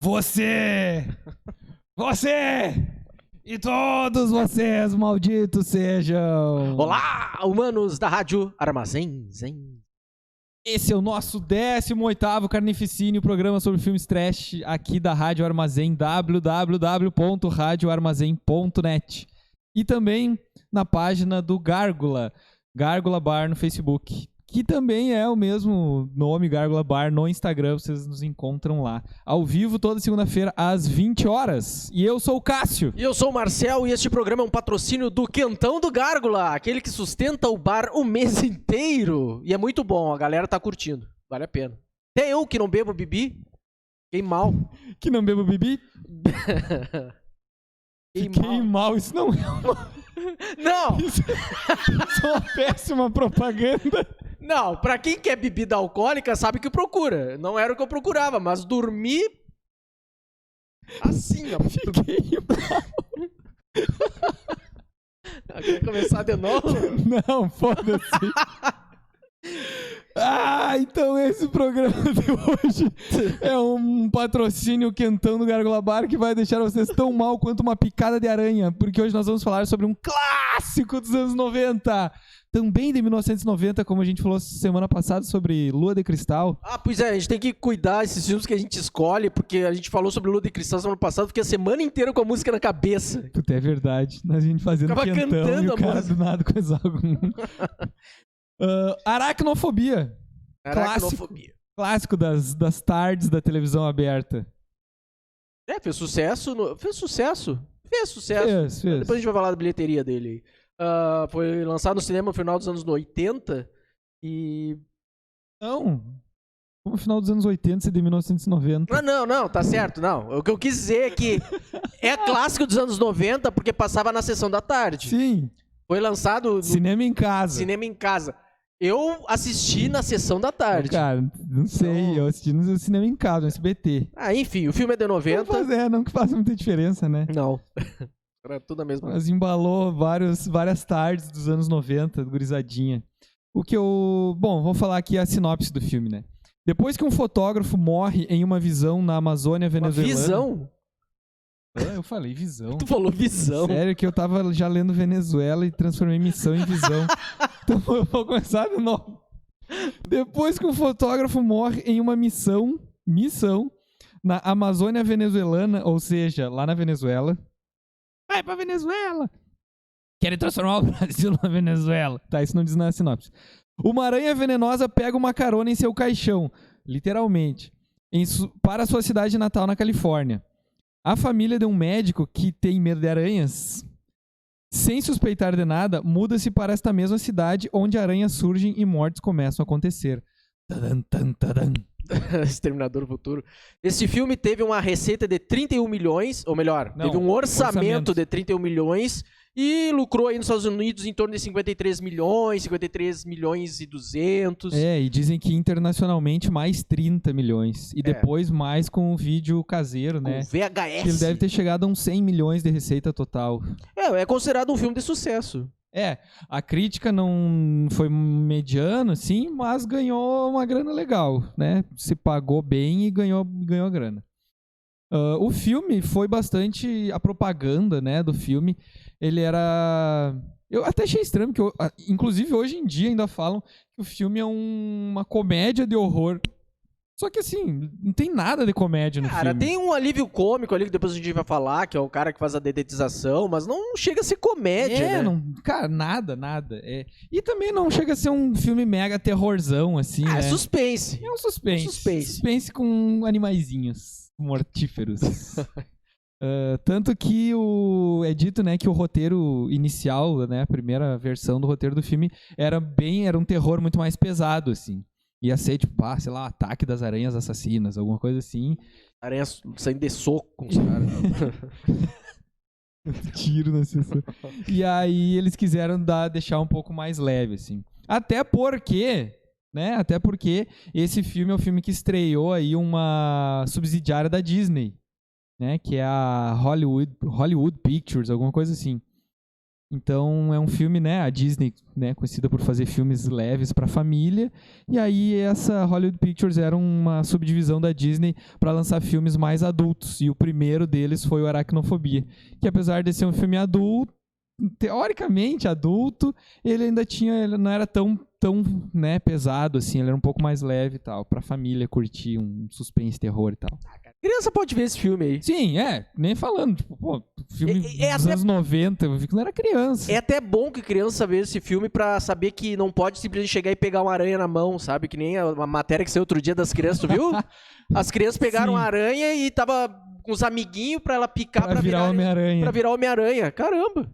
Você! Você! E todos vocês, malditos sejam! Olá, humanos da Rádio Armazém Zen. Esse é o nosso 18º Carnificínio, programa sobre filmes trash aqui da Rádio Armazém, www.radioarmazém.net. E também na página do Gárgula, Gárgula Bar no Facebook, que também é o mesmo nome, Gárgula Bar, no Instagram, vocês nos encontram lá. Ao vivo, toda segunda-feira, às 20 horas. E eu sou o Cássio. E eu sou o Marcel e este programa é um patrocínio do Quentão do Gárgula, aquele que sustenta o bar o mês inteiro. E é muito bom, a galera tá curtindo, vale a pena. Até eu que não bebo bibi, fiquei mal. Que não bebo bibi? Fiquei mal, isso não é uma... Não! Isso é uma péssima propaganda. Não, pra quem quer bebida alcoólica sabe que procura. Não era o que eu procurava, mas dormir assim, ó. Fiquei mal. Quer começar de novo? Não, foda-se. Então esse programa de hoje é um patrocínio Quentão do Gárgula Bar que vai deixar vocês tão mal quanto uma picada de aranha, porque hoje nós vamos falar sobre um clássico dos anos 90, também de 1990, como a gente falou semana passada sobre Lua de Cristal. Pois é, a gente tem que cuidar desses filmes que a gente escolhe, porque a gente falou sobre Lua de Cristal semana passada, fiquei a semana inteira com a música na cabeça. Puta, é verdade. A gente fazendo Ficava Quentão cantando e o a cara música. do nada coisa alguma. Aracnofobia. Aracnofobia. Clássico das tardes da televisão aberta. Fez sucesso. Fez sucesso. Fez. Depois a gente vai falar da bilheteria dele. Foi lançado no cinema no final dos anos 80 e... Não. Como final dos anos 80, se de 1990. Não, tá certo, não. O que eu quis dizer é que é clássico dos anos 90 porque passava na sessão da tarde. Sim. Foi lançado no Cinema em casa. cinema em casa. Eu assisti na sessão da tarde. Cara, não sei. Eu assisti no cinema em casa, no SBT. Enfim, o filme é de 90. Não que faz muita diferença, né? Não. Era tudo a mesma. Mas embalou várias tardes dos anos 90, gurizadinha. Bom, vou falar aqui a sinopse do filme, né? Depois que um fotógrafo morre em uma visão na Amazônia venezuelana... Uma visão? Eu falei visão. Tu falou visão. Sério que eu tava já lendo Venezuela e transformei missão em visão. Então eu vou começar de novo. Depois que um fotógrafo morre em uma missão na Amazônia venezuelana, ou seja, lá na Venezuela. Vai pra Venezuela! Querem transformar o Brasil na Venezuela. Tá, isso não diz na sinopse. Uma aranha venenosa pega uma carona em seu caixão, literalmente, para sua cidade natal na Califórnia. A família de um médico que tem medo de aranhas, sem suspeitar de nada, muda-se para esta mesma cidade onde aranhas surgem e mortes começam a acontecer. Tadam, tadam, tadam. Exterminador Futuro. Esse filme teve uma receita de 31 milhões, ou melhor, teve um orçamento de 31 milhões e lucrou aí nos Estados Unidos em torno de 53 milhões e 200. E dizem que internacionalmente mais 30 milhões. E depois mais com o vídeo caseiro, né? Com VHS. Ele deve ter chegado a uns 100 milhões de receita total. É considerado um filme de sucesso. A crítica não foi mediana, sim, mas ganhou uma grana legal, né? Se pagou bem e ganhou a grana. O filme foi bastante... A propaganda, né, do filme, ele era... Eu até achei estranho, porque inclusive hoje em dia ainda falam que o filme é uma comédia de horror. Só que assim, não tem nada de comédia no filme. Cara, tem um alívio cômico ali que depois a gente vai falar, que é o cara que faz a dedetização, mas não chega a ser comédia, né? Cara, nada. E também não chega a ser um filme mega terrorzão, assim, né? É suspense. É um suspense. Suspense com animaizinhos mortíferos. Tanto que é dito, né, que o roteiro inicial, né, a primeira versão do roteiro do filme era um terror muito mais pesado, assim. Ia ser, tipo, sei lá, Ataque das Aranhas Assassinas, alguma coisa assim. Aranhas saindo de soco com os caras. Tiro na sessão. E aí eles quiseram deixar um pouco mais leve, assim. Até porque esse filme é o filme que estreou aí uma subsidiária da Disney, né? Que é a Hollywood Pictures, alguma coisa assim. Então é um filme, né, a Disney, né, conhecida por fazer filmes leves para família, e aí essa Hollywood Pictures era uma subdivisão da Disney para lançar filmes mais adultos, e o primeiro deles foi o Aracnofobia, que apesar de ser um filme adulto, teoricamente adulto, ele não era tão né, pesado assim, ele era um pouco mais leve e tal, pra família curtir um suspense, terror e tal. Criança pode ver esse filme aí. Sim, nem falando, tipo, pô, filme dos anos 90, eu vi que não era criança. É até bom que criança veja esse filme pra saber que não pode simplesmente chegar e pegar uma aranha na mão, sabe? Que nem uma matéria que saiu outro dia das crianças, tu viu? As crianças pegaram uma aranha e tava com os amiguinhos pra ela picar pra virar Homem-Aranha. Pra virar Homem-Aranha. Caramba!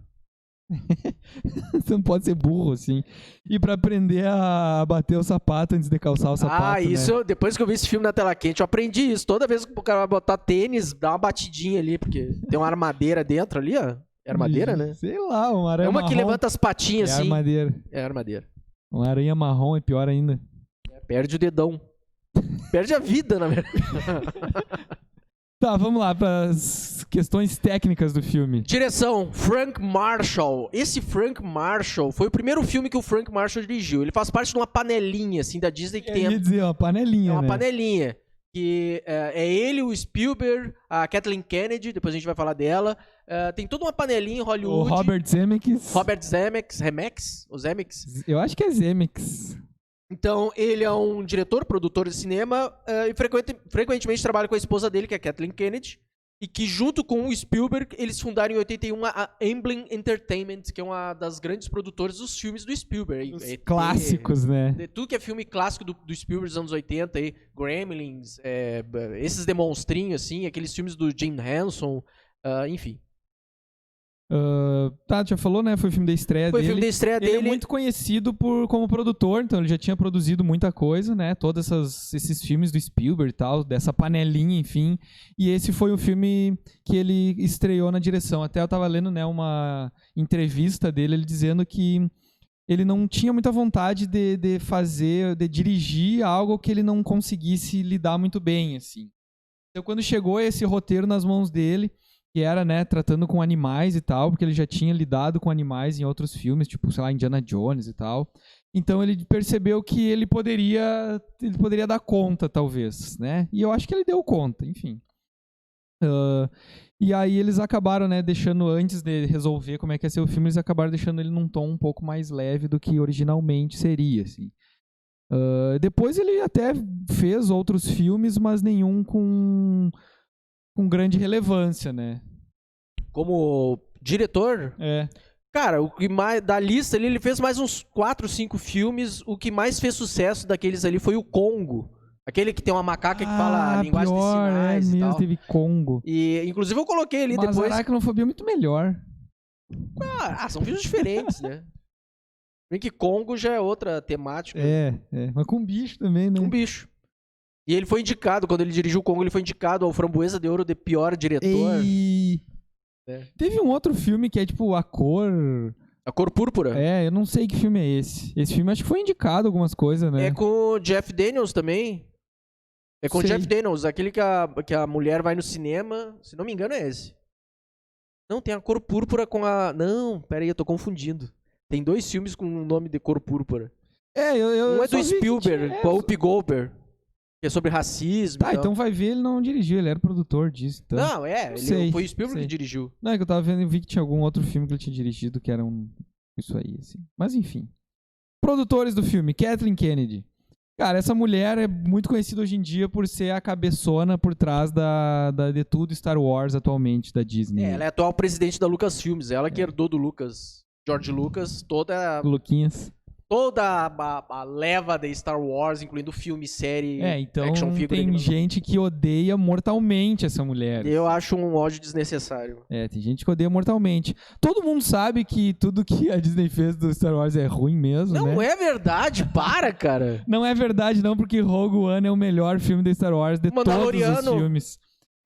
Você não pode ser burro, assim. E pra aprender a bater o sapato antes de calçar o sapato, isso, né? Depois que eu vi esse filme na tela quente, eu aprendi isso. Toda vez que o cara vai botar tênis, dá uma batidinha ali, porque tem uma armadeira dentro ali, ó. É armadeira, né? Sei lá, uma aranha marrom. É uma que levanta as patinhas, assim. É armadeira. Uma aranha marrom é pior ainda. Perde o dedão. Perde a vida, na verdade. Tá, vamos lá para as questões técnicas do filme. Direção, Frank Marshall. Esse Frank Marshall foi o primeiro filme que o Frank Marshall dirigiu. Ele faz parte de uma panelinha, assim, da Disney que tem... Eu ia dizer, uma panelinha, uma panelinha. Que é ele, o Spielberg, a Kathleen Kennedy, depois a gente vai falar dela. Tem toda uma panelinha em Hollywood. O Robert Zemeckis. Ou Zemeckis? Eu acho que é Zemeckis. Então, ele é um diretor, produtor de cinema e frequentemente trabalha com a esposa dele, que é a Kathleen Kennedy, e que junto com o Spielberg, eles fundaram em 81 a Amblin Entertainment, que é uma das grandes produtoras dos filmes do Spielberg. Os clássicos, né? Tudo que é filme clássico do Spielberg dos anos 80, aí, Gremlins, esses demonstrinhos, assim, aqueles filmes do Jim Henson, enfim. Tá, já falou, né? Foi o filme da estreia dele. Foi o filme da estreia dele. Ele é muito conhecido como produtor, então ele já tinha produzido muita coisa, né? Todos esses filmes do Spielberg e tal, dessa panelinha, enfim. E esse foi o filme que ele estreou na direção. Até eu tava lendo, né, uma entrevista dele, ele dizendo que ele não tinha muita vontade de dirigir algo que ele não conseguisse lidar muito bem, assim. Então, quando chegou esse roteiro nas mãos dele, que era, né, tratando com animais e tal, porque ele já tinha lidado com animais em outros filmes, tipo, sei lá, Indiana Jones e tal. Então ele percebeu que ele poderia dar conta, talvez, né? E eu acho que ele deu conta, enfim. E aí eles acabaram, né, deixando, antes de resolver como é que ia ser o filme, eles acabaram deixando ele num tom um pouco mais leve do que originalmente seria, assim. Depois ele até fez outros filmes, mas nenhum com grande relevância, né? Como diretor? Cara, o que mais da lista ali, ele fez mais uns 4, 5 filmes. O que mais fez sucesso daqueles ali foi o Congo. Aquele que tem uma macaca que fala a linguagem de sinais e tal. Teve Congo. E, inclusive, eu coloquei ali mas depois... Mas Aracnofobia é muito melhor. São filmes diferentes, né? Bem que Congo já é outra temática. Mas com bicho também, né? Com bicho. E ele foi indicado, quando ele dirigiu o Congo, ele foi indicado ao Framboesa de Ouro de pior diretor. Teve um outro filme que é tipo A Cor Púrpura. Eu não sei que filme é esse. Esse filme acho que foi indicado algumas coisas, né? É com o Jeff Daniels também. É com o Jeff Daniels, aquele que a mulher vai no cinema. Se não me engano, é esse. Não, tem A Cor Púrpura com a... Não, peraí, eu tô confundindo. Tem 2 filmes com o nome de Cor Púrpura. Um é do Spielberg, com a Whoopi Goldberg. Que é sobre racismo. Então vai ver, ele não dirigiu, ele era produtor disso. Então. Não, foi o Spielberg que dirigiu. Não, é que eu tava vendo e vi que tinha algum outro filme que ele tinha dirigido que era isso aí, assim. Mas enfim. Produtores do filme, Kathleen Kennedy. Cara, essa mulher é muito conhecida hoje em dia por ser a cabeçona por trás de tudo Star Wars atualmente, da Disney. Ela é a atual presidente da Lucasfilmes. Ela que herdou do George Lucas, toda a leva de Star Wars, incluindo filme, série, então action figure. Tem gente que odeia mortalmente essa mulher. Eu acho um ódio desnecessário. Tem gente que odeia mortalmente. Todo mundo sabe que tudo que a Disney fez do Star Wars é ruim mesmo, Não né? é verdade, para, cara. Não é verdade não, porque Rogue One é o melhor filme de Star Wars de todos os filmes.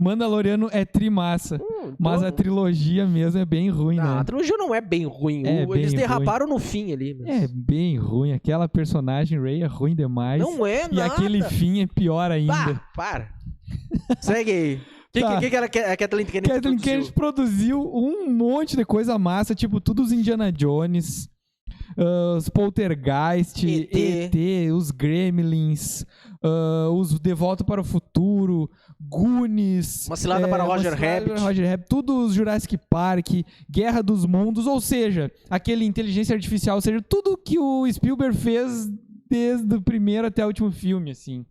Mandaloriano é trimassa, mas a trilogia mesmo é bem ruim, né? A trilogia não é bem ruim. Eles derraparam no fim ali. Mas... É bem ruim. Aquela personagem, Rey, é ruim demais. Não é nada. E aquele fim é pior ainda. Para. Segue aí. Que a Kathleen Kennedy Kathleen Kennedy produziu um monte de coisa massa, tipo, tudo os Indiana Jones, os Poltergeist, ET, os Gremlins, os De Volta para o Futuro, Goonies... Uma cilada para Roger Rabbit. Tudo os Jurassic Park, Guerra dos Mundos, ou seja, aquele inteligência artificial, ou seja, tudo que o Spielberg fez desde o primeiro até o último filme, assim.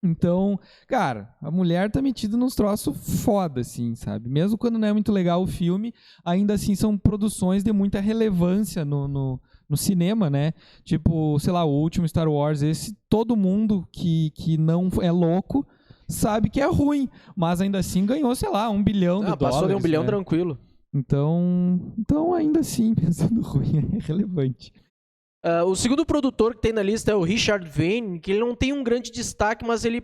Então, cara, a mulher tá metida nos troços foda, assim, sabe? Mesmo quando não é muito legal o filme, ainda assim são produções de muita relevância no cinema, né? Tipo, sei lá, o último Star Wars, esse, todo mundo que não é louco sabe que é ruim, mas ainda assim ganhou, sei lá, $1 bilhão de dólares. Passou de $1 bilhão, né? Tranquilo. Então, ainda assim, pensando ruim, é relevante. O segundo produtor que tem na lista é o Richard Vane, que ele não tem um grande destaque, mas ele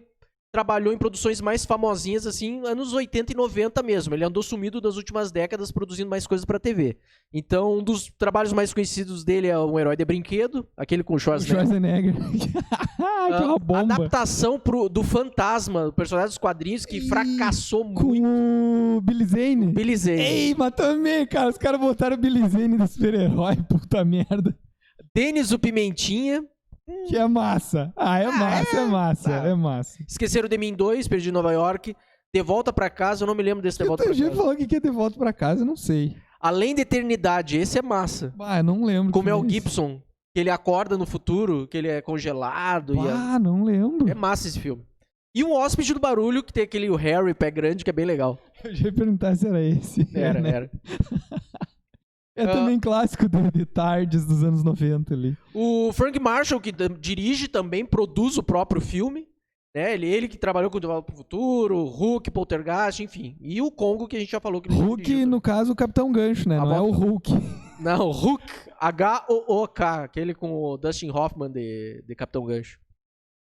trabalhou em produções mais famosinhas, assim, anos 80 e 90 mesmo. Ele andou sumido das últimas décadas produzindo mais coisas pra TV. Então, um dos trabalhos mais conhecidos dele é Um Herói de Brinquedo, aquele com o Schwarzenegger. Que uma bomba. Adaptação do Fantasma, o personagem dos quadrinhos, que fracassou muito. Com o Billy Zane? Billy Zane. Ei, mas também, cara, os caras botaram o Billy Zane no super-herói, puta merda. Denis o Pimentinha. Que é massa. É massa. Esqueceram de Mim 2, Perdido em Nova York. De Volta pra Casa, eu não me lembro desse De Volta pra Casa. Eu falou que é De Volta pra Casa, eu não sei. Além da Eternidade, esse é massa. Eu não lembro. Com o Mel Gibson, que ele acorda no futuro, que ele é congelado. Não lembro. É massa esse filme. E Um Hóspede do Barulho, que tem aquele Harry, pé grande, que é bem legal. Eu já ia perguntar se era esse. Era. É também clássico de tardes dos anos 90 ali. O Frank Marshall, que dirige também, produz o próprio filme. Né? Ele que trabalhou com o De Volta pro Futuro, Hulk, Poltergeist, enfim. E o Congo, que a gente já falou que ele Hulk, dirigiu, no caso, o Capitão Gancho, né? Não é o Hulk. Não, Hulk, H-O-O-K, aquele com o Dustin Hoffman de Capitão Gancho.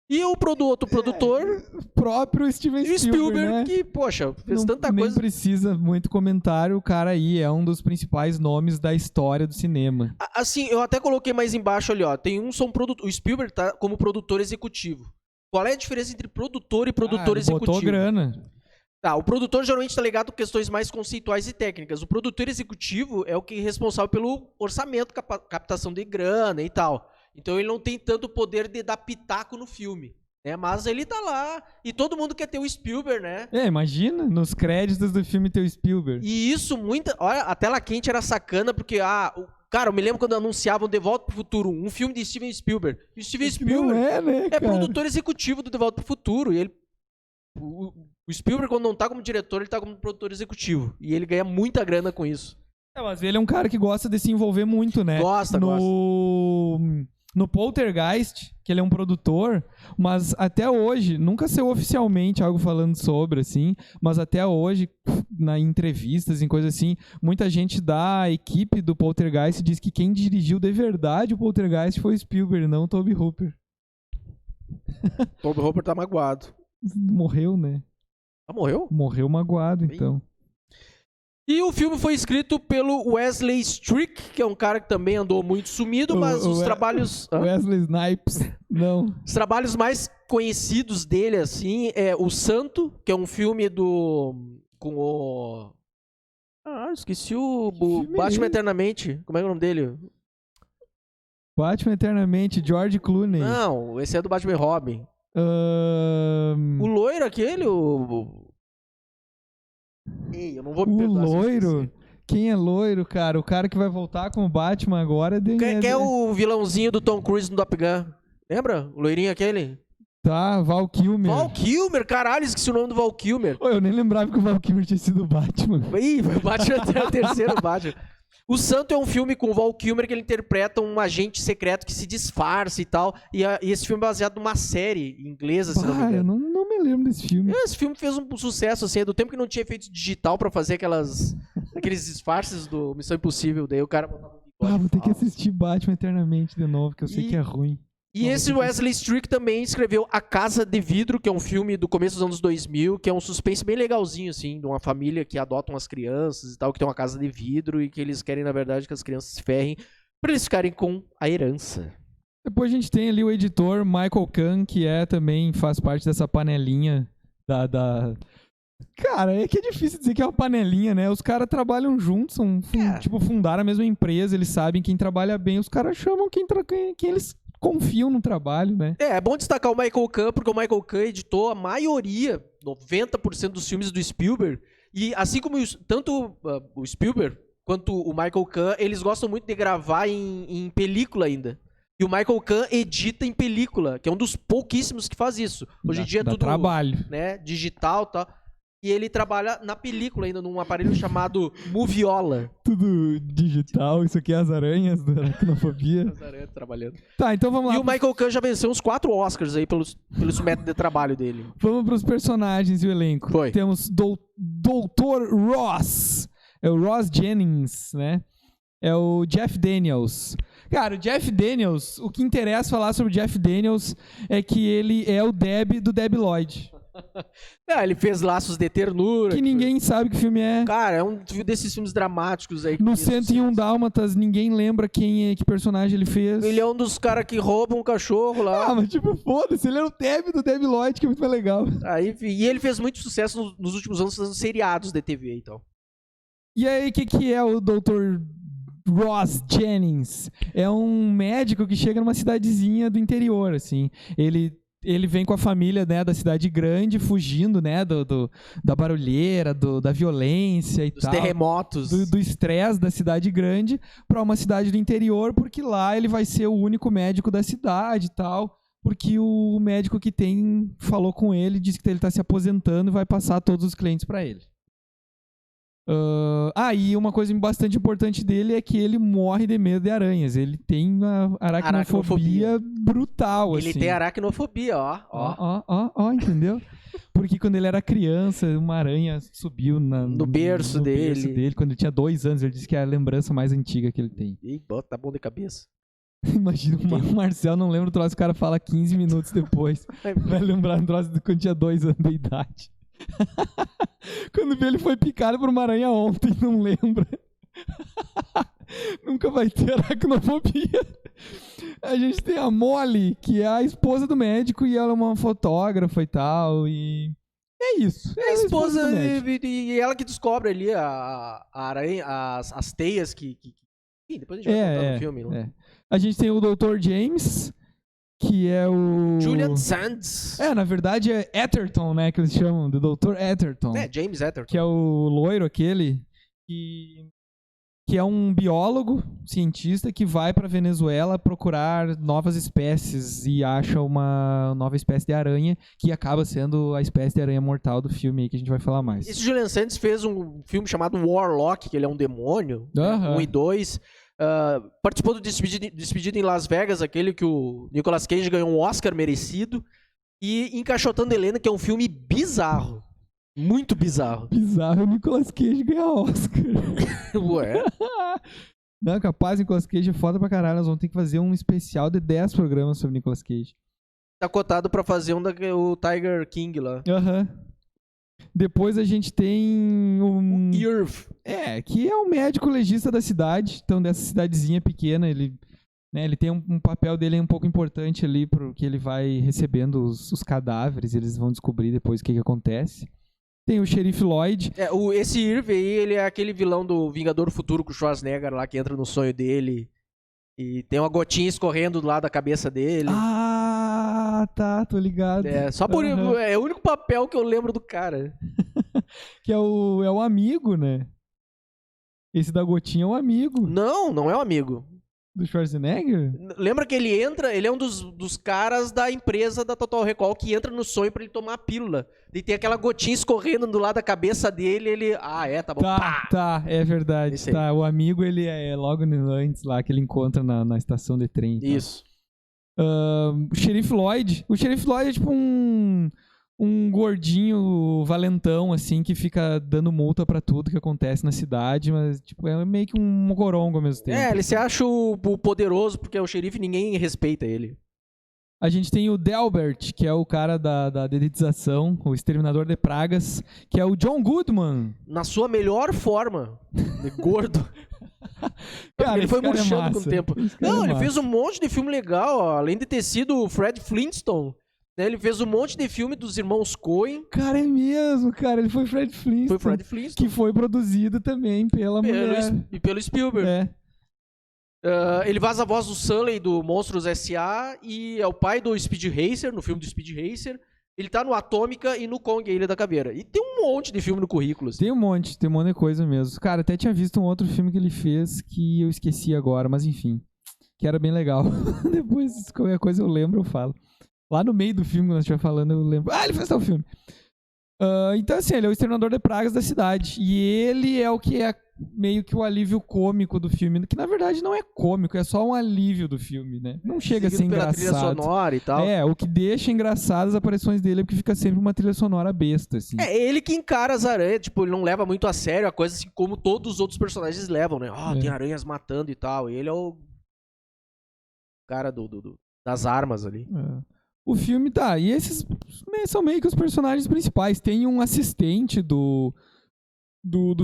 E o outro produtor... O próprio Steven Spielberg, né? Que, poxa, fez tanta coisa... Nem precisa muito comentário, o cara aí é um dos principais nomes da história do cinema. Assim, eu até coloquei mais embaixo ali, ó. Tem o Spielberg tá como produtor executivo. Qual é a diferença entre produtor e produtor executivo? Botou grana. Tá, o produtor geralmente tá ligado com questões mais conceituais e técnicas. O produtor executivo é o que é responsável pelo orçamento, captação de grana e tal. Então ele não tem tanto poder de dar pitaco no filme, né? Mas ele tá lá e todo mundo quer ter o Spielberg, né? Imagina, nos créditos do filme ter o Spielberg. E isso, olha, a tela quente era sacana porque, cara, eu me lembro quando anunciavam De Volta pro Futuro, um filme de Steven Spielberg. E o Steven Spielberg é produtor executivo do De Volta pro Futuro. E ele, o Spielberg, quando não tá como diretor, ele tá como produtor executivo. E ele ganha muita grana com isso. Mas ele é um cara que gosta de se envolver muito, né? Gosta. No Poltergeist, que ele é um produtor, mas até hoje, nunca saiu oficialmente algo falando sobre, assim, mas até hoje, em entrevistas, em coisas assim, muita gente da equipe do Poltergeist diz que quem dirigiu de verdade o Poltergeist foi o Spielberg, não o Tobe Hooper. Tobe Hooper tá magoado. Morreu, né? Morreu? Morreu magoado, então. E o filme foi escrito pelo Wesley Strick, que é um cara que também andou muito sumido, mas os trabalhos... Wesley Snipes, não. Os trabalhos mais conhecidos dele, assim, é O Santo, que é um filme com o... esqueci o Batman Eternamente. Como é o nome dele? Batman Eternamente, George Clooney. Não, esse é do Batman Robin. O loiro aquele, Ei, eu não vou me perdoar. O loiro? Quem é loiro, cara? O cara que vai voltar com o Batman agora... Quem é o vilãozinho do Tom Cruise no Top Gun? Lembra? O loirinho aquele? Tá, Val Kilmer. Val Kilmer, caralho, esqueci o nome do Val Kilmer. Eu nem lembrava que o Val Kilmer tinha sido o Batman. Ih, o Batman até o terceiro Batman. O Santo é um filme com o Val Kilmer que ele interpreta um agente secreto que se disfarça e tal. E esse filme é baseado numa série inglesa, se não me engano. Eu não me lembro desse filme. Esse filme fez um sucesso, assim, do tempo que não tinha efeito digital pra fazer aqueles disfarces do Missão Impossível. Daí o cara botava vou ter que assistir Batman Eternamente de novo, que eu sei que é ruim. E esse Wesley Strick também escreveu A Casa de Vidro, que é um filme do começo dos anos 2000, que é um suspense bem legalzinho, assim, de uma família que adota umas crianças e tal, que tem uma casa de vidro e que eles querem, na verdade, que as crianças se ferrem pra eles ficarem com a herança. Depois a gente tem ali o editor Michael Kahn, que também faz parte dessa panelinha Cara, é que é difícil dizer que é uma panelinha, né? Os caras trabalham juntos, fundaram a mesma empresa, eles sabem quem trabalha bem, os caras chamam quem eles confiam no trabalho, né? É bom destacar o Michael Kahn, porque o Michael Kahn editou a maioria, 90% dos filmes do Spielberg, e assim como tanto o Spielberg quanto o Michael Kahn, eles gostam muito de gravar em película ainda. E o Michael Kahn edita em película, que é um dos pouquíssimos que faz isso. Hoje em dia é tudo trabalho, né, digital e tal. E ele trabalha na película ainda, num aparelho chamado Moviola. Tudo digital, isso aqui é as aranhas da aracnofobia. As aranhas trabalhando. Tá, então vamos lá. E o Michael Kahn já venceu uns 4 Oscars aí pelos métodos de trabalho dele. Vamos pros personagens e o elenco. Foi. Temos Dr. Ross. É o Ross Jennings, né? É o Jeff Daniels. Cara, o Jeff Daniels, o que interessa falar sobre o Jeff Daniels é que ele é o Deb do Debi Lloyd. Ele fez Laços de Ternura. Que ninguém sabe que filme é. Cara, é um desses filmes dramáticos aí. No 101 Dálmatas, ninguém lembra que personagem ele fez. Ele é um dos caras que roubam um cachorro lá. Mas tipo, foda-se, ele era o Deb do Debi Lloyd, que é muito mais legal. E ele fez muito sucesso nos últimos anos fazendo seriados de TV, então. E aí, o que é o Dr. Ross Jennings? É um médico que chega numa cidadezinha do interior, assim. Ele vem com a família, né, da cidade grande, fugindo, né, da barulheira, da violência e dos tal. Terremotos. Do estresse da cidade grande para uma cidade do interior, porque lá ele vai ser o único médico da cidade e tal. Porque o médico que tem falou com ele, disse que ele está se aposentando e vai passar todos os clientes para ele. E uma coisa bastante importante dele é que ele morre de medo de aranhas. Ele tem uma aracnofobia brutal, ele assim. tem aracnofobia, ó. Entendeu? Porque quando ele era criança, uma aranha subiu no berço dele. Quando ele tinha 2 anos. Ele disse que é a lembrança mais antiga que ele tem. Ih, tá bom de cabeça. Imagina, o Marcel não lembra o troço, o cara fala 15 minutos depois. Vai lembrar do troço de quando tinha 2 anos de idade. Quando vê, ele foi picado por uma aranha ontem, não lembra. Nunca vai ter aracnofobia. A gente tem a Molly, que é a esposa do médico, e ela é uma fotógrafa e tal, e é isso. É a esposa e ela que descobre ali a aranha, as teias que... Depois a gente vai contar no filme. Né? A gente tem o Dr. James, que é o... Julian Sands. Na verdade é Atherton, né, que eles chamam, do Dr. Atherton. James Atherton. Que é o loiro aquele, que é um biólogo, cientista, que vai pra Venezuela procurar novas espécies e acha uma nova espécie de aranha, que acaba sendo a espécie de aranha mortal do filme aí, que a gente vai falar mais. Esse Julian Sands fez um filme chamado Warlock, que ele é um demônio, 1 e 2... participou do Despedida em Las Vegas, aquele que o Nicolas Cage ganhou um Oscar merecido, e Encaixotando Helena, que é um filme bizarro, muito bizarro. Bizarro, o Nicolas Cage ganha Oscar. Ué? Não, capaz, o Nicolas Cage é foda pra caralho, nós vamos ter que fazer um especial de 10 programas sobre Nicolas Cage. Tá cotado pra fazer o Tiger King lá. Depois a gente tem o Irv. Que é o médico legista da cidade. Então, dessa cidadezinha pequena, ele tem um papel dele um pouco importante ali, porque ele vai recebendo os cadáveres, eles vão descobrir depois o que acontece. Tem o Xerife Lloyd. Esse Irv aí, ele é aquele vilão do Vingador Futuro com o Schwarzenegger lá, que entra no sonho dele. E tem uma gotinha escorrendo do lado da cabeça dele. Tá, tô ligado. Só por é o único papel que eu lembro do cara. Que é o amigo, né? Esse da gotinha é o amigo. Não é o amigo. Do Schwarzenegger? Lembra que ele entra, ele é um dos caras da empresa da Total Recall que entra no sonho pra ele tomar a pílula. E tem aquela gotinha escorrendo do lado da cabeça dele, ele... tá bom. Tá, é verdade. Tá, o amigo, ele é logo antes lá, que ele encontra na estação de trem. Isso. O Xerife Lloyd. O Xerife Lloyd é tipo um gordinho valentão, assim, que fica dando multa pra tudo que acontece na cidade, mas tipo, é meio que um mocorongo ao mesmo tempo. Ele se acha o poderoso, porque é o xerife e ninguém respeita ele. A gente tem o Delbert, que é o cara da dedetização, o exterminador de pragas, que é o John Goodman. Na sua melhor forma, de gordo. Cara, ele foi murchando com o tempo. Ele fez um monte de filme legal, ó. Além de ter sido o Fred Flintstone. Ele fez um monte de filme dos irmãos Coen. Cara, é mesmo, cara. Ele foi Fred Flintstone. Foi Fred Flintstone. Que foi produzido também pela mulher. E pelo Spielberg. É. Ele faz a voz do Sully do Monstros S.A. e é o pai do Speed Racer, no filme do Speed Racer. Ele tá no Atômica e no Kong, a Ilha da Caveira. E tem um monte de filme no currículo. Assim. Tem um monte de coisa mesmo. Cara, até tinha visto um outro filme que ele fez que eu esqueci agora, mas enfim. Que era bem legal. Depois, qualquer coisa eu lembro, eu falo. Lá no meio do filme, quando nós estiver falando, eu lembro. Ah, ele fez tal filme. Então, assim, ele é o exterminador de pragas da cidade. E ele é o que é meio que o alívio cômico do filme. Que, na verdade, não é cômico, é só um alívio do filme, né? Não chega a ser engraçado. Pela trilha sonora e tal. O que deixa engraçadas as aparições dele é porque fica sempre uma trilha sonora besta, assim. É ele que encara as aranhas, tipo, ele não leva muito a sério a coisa assim como todos os outros personagens levam, né? Tem aranhas matando e tal. E ele é o cara das armas ali. O filme e esses são meio que os personagens principais. Tem um assistente do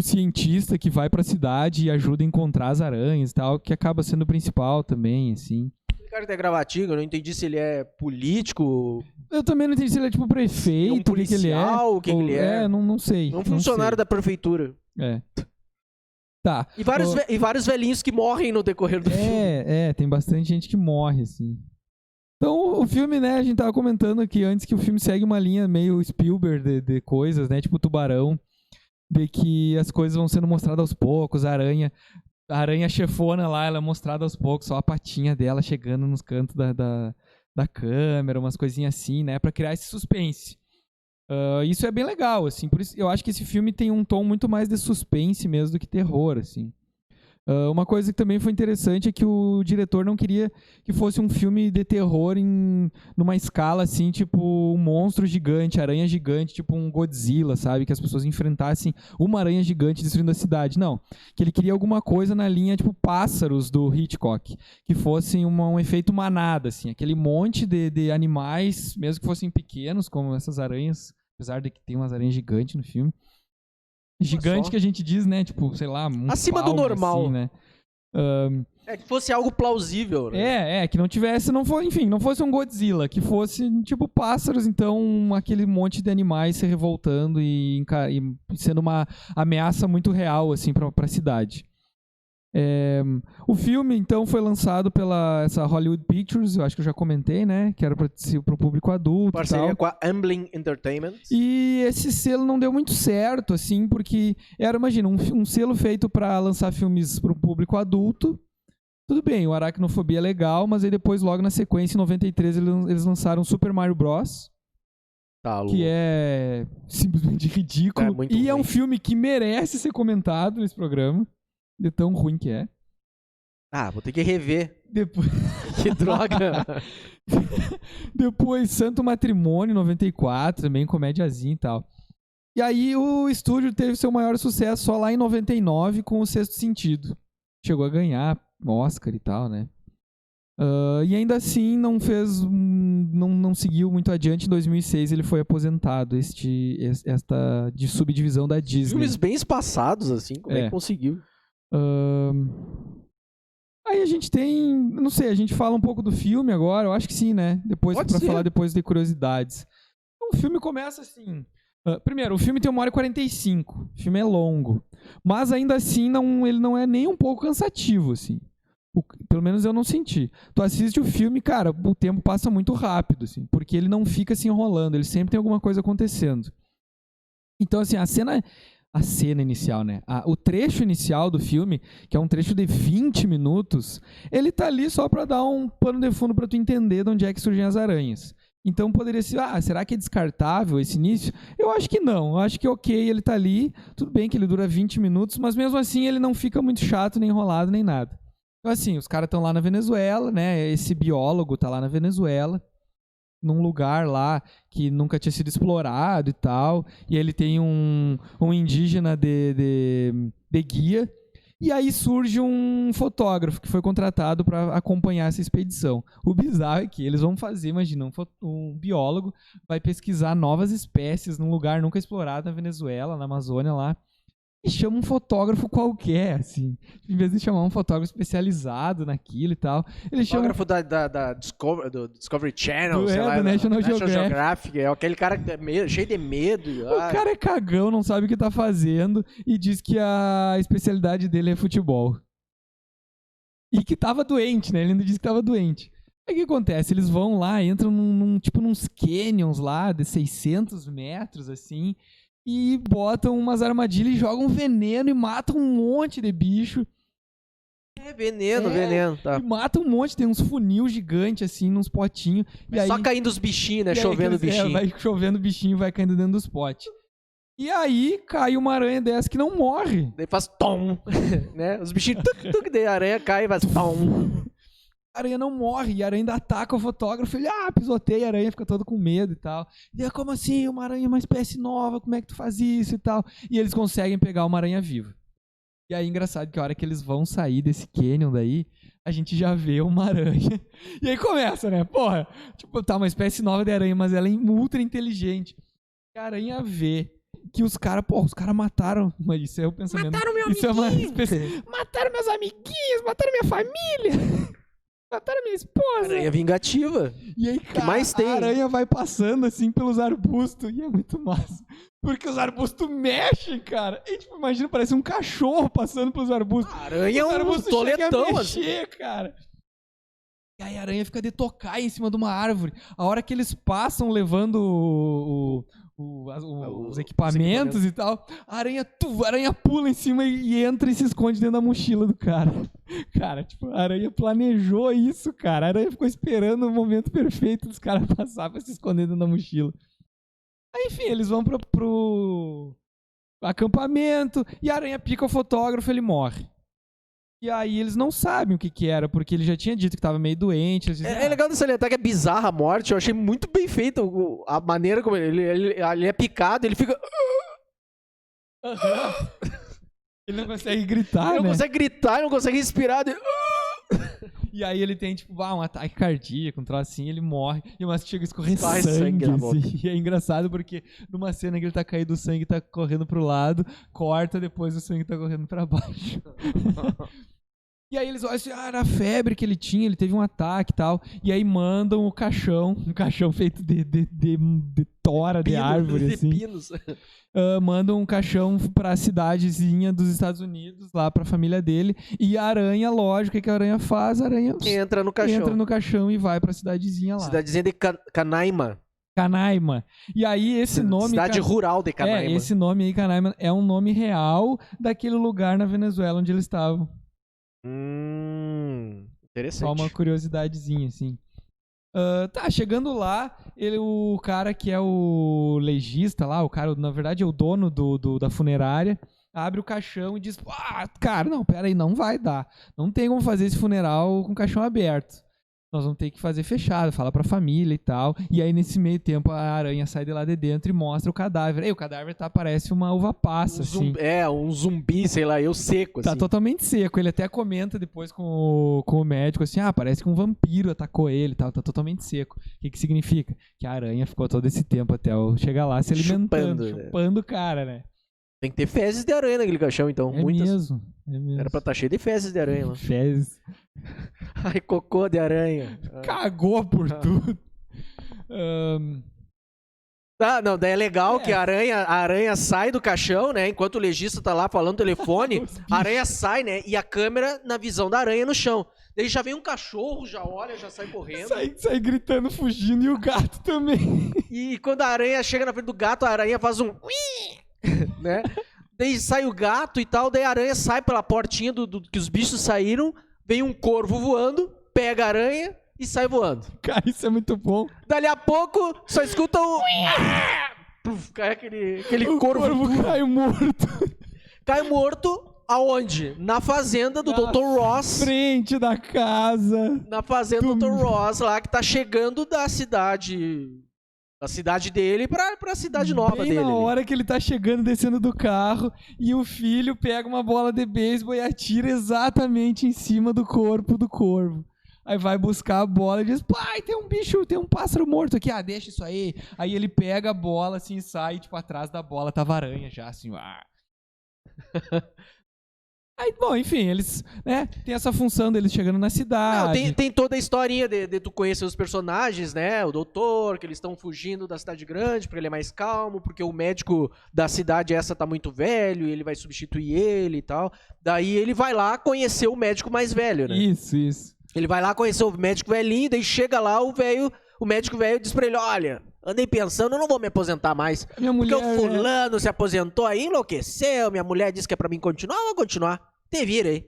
cientista que vai pra cidade e ajuda a encontrar as aranhas e tal, que acaba sendo o principal também, assim. O cara tem gravatinho, eu não entendi se ele é político. Eu também não entendi se ele é tipo prefeito, um policial, o que ele é. Não sei. É um funcionário da prefeitura. Tá. E vários velhinhos que morrem no decorrer do filme. Tem bastante gente que morre, assim. Então, o filme, né, a gente tava comentando aqui antes que o filme segue uma linha meio Spielberg de coisas, né, tipo Tubarão, de que as coisas vão sendo mostradas aos poucos, a aranha chefona lá, ela é mostrada aos poucos, só a patinha dela chegando nos cantos da câmera, umas coisinhas assim, né, pra criar esse suspense. Isso é bem legal, assim, por isso eu acho que esse filme tem um tom muito mais de suspense mesmo do que terror, assim. Uma coisa que também foi interessante é que o diretor não queria que fosse um filme de terror numa escala assim, tipo um monstro gigante, aranha gigante, tipo um Godzilla, sabe? Que as pessoas enfrentassem uma aranha gigante destruindo a cidade. Não, que ele queria alguma coisa na linha tipo Pássaros do Hitchcock, que fossem um efeito manada, assim, aquele monte de animais, mesmo que fossem pequenos, como essas aranhas, apesar de que tem umas aranhas gigantes no filme. Gigante que a gente diz, né? Tipo, sei lá, acima do normal, assim, né? Que fosse algo plausível, né? Que não tivesse, não fosse um Godzilla, que fosse tipo Pássaros, então aquele monte de animais se revoltando e sendo uma ameaça muito real, assim, pra cidade. O filme, então, foi lançado pela essa Hollywood Pictures, eu acho que eu já comentei, né? Que era pro público adulto. Parceria com a Amblin Entertainment. E esse selo não deu muito certo, assim, porque imagina, um selo feito pra lançar filmes pro público adulto. Tudo bem, o Aracnofobia é legal, mas aí depois, logo na sequência, em 93, eles lançaram Super Mario Bros. Que é simplesmente ridículo. E ruim. É um filme que merece ser comentado nesse programa. De tão ruim que é. Vou ter que rever. Depois... Que droga! Depois, Santo Matrimônio, 94, também comédiazinha e tal. E aí o estúdio teve seu maior sucesso só lá em 99 com O Sexto Sentido. Chegou a ganhar Oscar e tal, né? E ainda assim não seguiu muito adiante. Em 2006 ele foi aposentado, esta de subdivisão da Disney. Filmes bem espaçados, assim, como é que conseguiu? Aí a gente tem, não sei, a gente fala um pouco do filme agora, eu acho que sim, né? Falar depois de curiosidades. O filme começa assim. Primeiro, o filme tem 1h45, o filme é longo, mas ainda assim ele não é nem um pouco cansativo, assim. Pelo menos eu não senti. Tu assiste o filme, cara, o tempo passa muito rápido, assim, porque ele não fica se enrolando, ele sempre tem alguma coisa acontecendo. Então, assim, a cena inicial, né? O trecho inicial do filme, que é um trecho de 20 minutos, ele tá ali só pra dar um pano de fundo pra tu entender de onde é que surgem as aranhas. Então poderia ser, será que é descartável esse início? Eu acho que não, eu acho que ok, ele tá ali, tudo bem que ele dura 20 minutos, mas mesmo assim ele não fica muito chato, nem enrolado, nem nada. Então assim, os caras estão lá na Venezuela, né? Esse biólogo tá lá na Venezuela, num lugar lá que nunca tinha sido explorado e tal, e ele tem um indígena de guia, e aí surge um fotógrafo que foi contratado para acompanhar essa expedição. O bizarro é que eles vão fazer, imagina, um biólogo vai pesquisar novas espécies num lugar nunca explorado na Venezuela, na Amazônia lá, e chama um fotógrafo qualquer, assim. Em vez de chamar um fotógrafo especializado naquilo e tal, ele chama... Fotógrafo da do Discovery Channel, sei lá, do National Geographic. É aquele cara que é cheio de medo. O cara é cagão, não sabe o que tá fazendo e diz que a especialidade dele é futebol. E que tava doente, né? Ele ainda disse que tava doente. Aí o que acontece? Eles vão lá, entram nos canyons lá de 600 metros, assim, e botam umas armadilhas e jogam veneno e matam um monte de bicho. Veneno, tá. E matam um monte, tem uns funil gigantes, assim, nos potinhos. E aí, só caindo os bichinhos, né? Chovendo bichinho. Vai chovendo bichinho, vai caindo dentro dos potes. E aí cai uma aranha dessa que não morre. Daí faz tom, né? Os bichinhos, daí a aranha cai e faz tom. A aranha não morre, e a aranha ainda ataca o fotógrafo, ele pisoteia a aranha, fica todo com medo e tal. E como assim, uma aranha é uma espécie nova, como é que tu faz isso e tal? E eles conseguem pegar uma aranha viva. E aí, engraçado que a hora que eles vão sair desse canyon daí, a gente já vê uma aranha. E aí começa, né? Porra, tipo, tá uma espécie nova de aranha, mas ela é ultra inteligente. E a aranha vê que os caras mataram, mas isso é o pensamento. Mataram meu isso amiguinho. Mataram meus amiguinhos, mataram minha família. Mataram minha esposa. Aranha vingativa. E aí, cara, que mais tem? A aranha vai passando assim pelos arbustos e é muito massa. Porque os arbustos mexem, cara. E tipo, imagina, parece um cachorro passando pelos arbustos. A aranha é um toletão, a mexer, cara. E aí a aranha fica de tocar em cima de uma árvore. A hora que eles passam levando os equipamentos e tal, a aranha pula em cima e entra e se esconde dentro da mochila do cara. Cara, tipo, a aranha planejou isso, cara. A aranha ficou esperando o momento perfeito dos caras passar pra se esconder dentro da mochila. Aí, enfim, eles vão pro acampamento e a aranha pica o fotógrafo, ele morre. E aí eles não sabem o que era, porque ele já tinha dito que tava meio doente. É legal de salientar que é bizarra a morte. Eu achei muito bem feita a maneira como ele é picado, ele fica... Ele não consegue gritar, Ele não consegue gritar, ele não consegue respirar. E aí ele tem, tipo, um ataque cardíaco, um troço assim, ele morre. E mas chega a escorrer Sai sangue na boca. assim. E é engraçado porque numa cena que ele tá caído, o sangue tá correndo pro lado, corta, depois o sangue tá correndo pra baixo. E aí eles olham assim, era a febre que ele tinha, ele teve um ataque e tal. E aí mandam um caixão feito de tora, de árvore, assim. Pinos. Mandam um caixão pra cidadezinha dos Estados Unidos, lá pra família dele. E a aranha, lógico, o que a aranha faz? A aranha entra no caixão e vai pra cidadezinha lá. Cidadezinha de Canaima. Canaima. E aí esse nome... Cidade rural de Canaima. Esse nome aí, Canaima, é um nome real daquele lugar na Venezuela onde eles estavam. Interessante. Só uma curiosidadezinha, assim. Chegando lá, o cara que é o legista lá, o cara, na verdade, é o dono da funerária, abre o caixão e diz, cara, não, pera aí, não vai dar. Não tem como fazer esse funeral com o caixão aberto. Nós vamos ter que fazer fechado, fala pra família e tal. E aí, nesse meio tempo, a aranha sai de lá de dentro e mostra o cadáver. Aí o cadáver parece uma uva passa, assim. Um zumbi, sei lá, seco, assim. Tá totalmente seco. Ele até comenta depois com o médico, assim, parece que um vampiro atacou ele e tal. Tá totalmente seco. O que significa? Que a aranha ficou todo esse tempo até chegar lá se alimentando, chupando o cara, né? Tem que ter fezes de aranha naquele caixão, então. Muitas. Mesmo. Era pra estar cheio de fezes de aranha lá. Fezes. Ai, cocô de aranha. Cagou por tudo. Não, daí é legal que a aranha sai do caixão, né? Enquanto o legista tá lá falando no telefone, a aranha sai, né? E a câmera na visão da aranha no chão. Daí já vem um cachorro, já olha, já sai correndo. Sai gritando, fugindo, e o gato também. E quando a aranha chega na frente do gato, a aranha faz um... né? Daí sai o gato e tal, daí a aranha sai pela portinha que os bichos saíram, vem um corvo voando, pega a aranha e sai voando. Cara, isso é muito bom. Dali a pouco, só escuta o... cai aquele corvo. Cai morto. Cai morto aonde? Na fazenda do Dr. Ross. Na frente da casa. Na fazenda do Dr. Ross, lá que tá chegando da cidade dele pra cidade nova bem dele. Na hora que ele tá chegando, descendo do carro, e o filho pega uma bola de beisebol e atira exatamente em cima do corpo do corvo. Aí vai buscar a bola e diz, pai, tem um bicho, tem um pássaro morto aqui, deixa isso aí. Aí ele pega a bola, assim, e sai, tipo, atrás da bola tava a aranha já, assim, Aí, bom, enfim, eles, né, tem essa função deles chegando na cidade. Não, tem toda a historinha de tu conhecer os personagens, né? O doutor, que eles estão fugindo da cidade grande porque ele é mais calmo, porque o médico da cidade essa tá muito velho e ele vai substituir ele e tal. Daí ele vai lá conhecer o médico mais velho, né? Isso. Ele vai lá conhecer o médico velhinho, daí chega lá o médico velho diz pra ele, olha, andei pensando, eu não vou me aposentar mais. Porque o fulano se aposentou aí, enlouqueceu, minha mulher disse que é pra mim continuar, eu vou continuar. Te vira aí.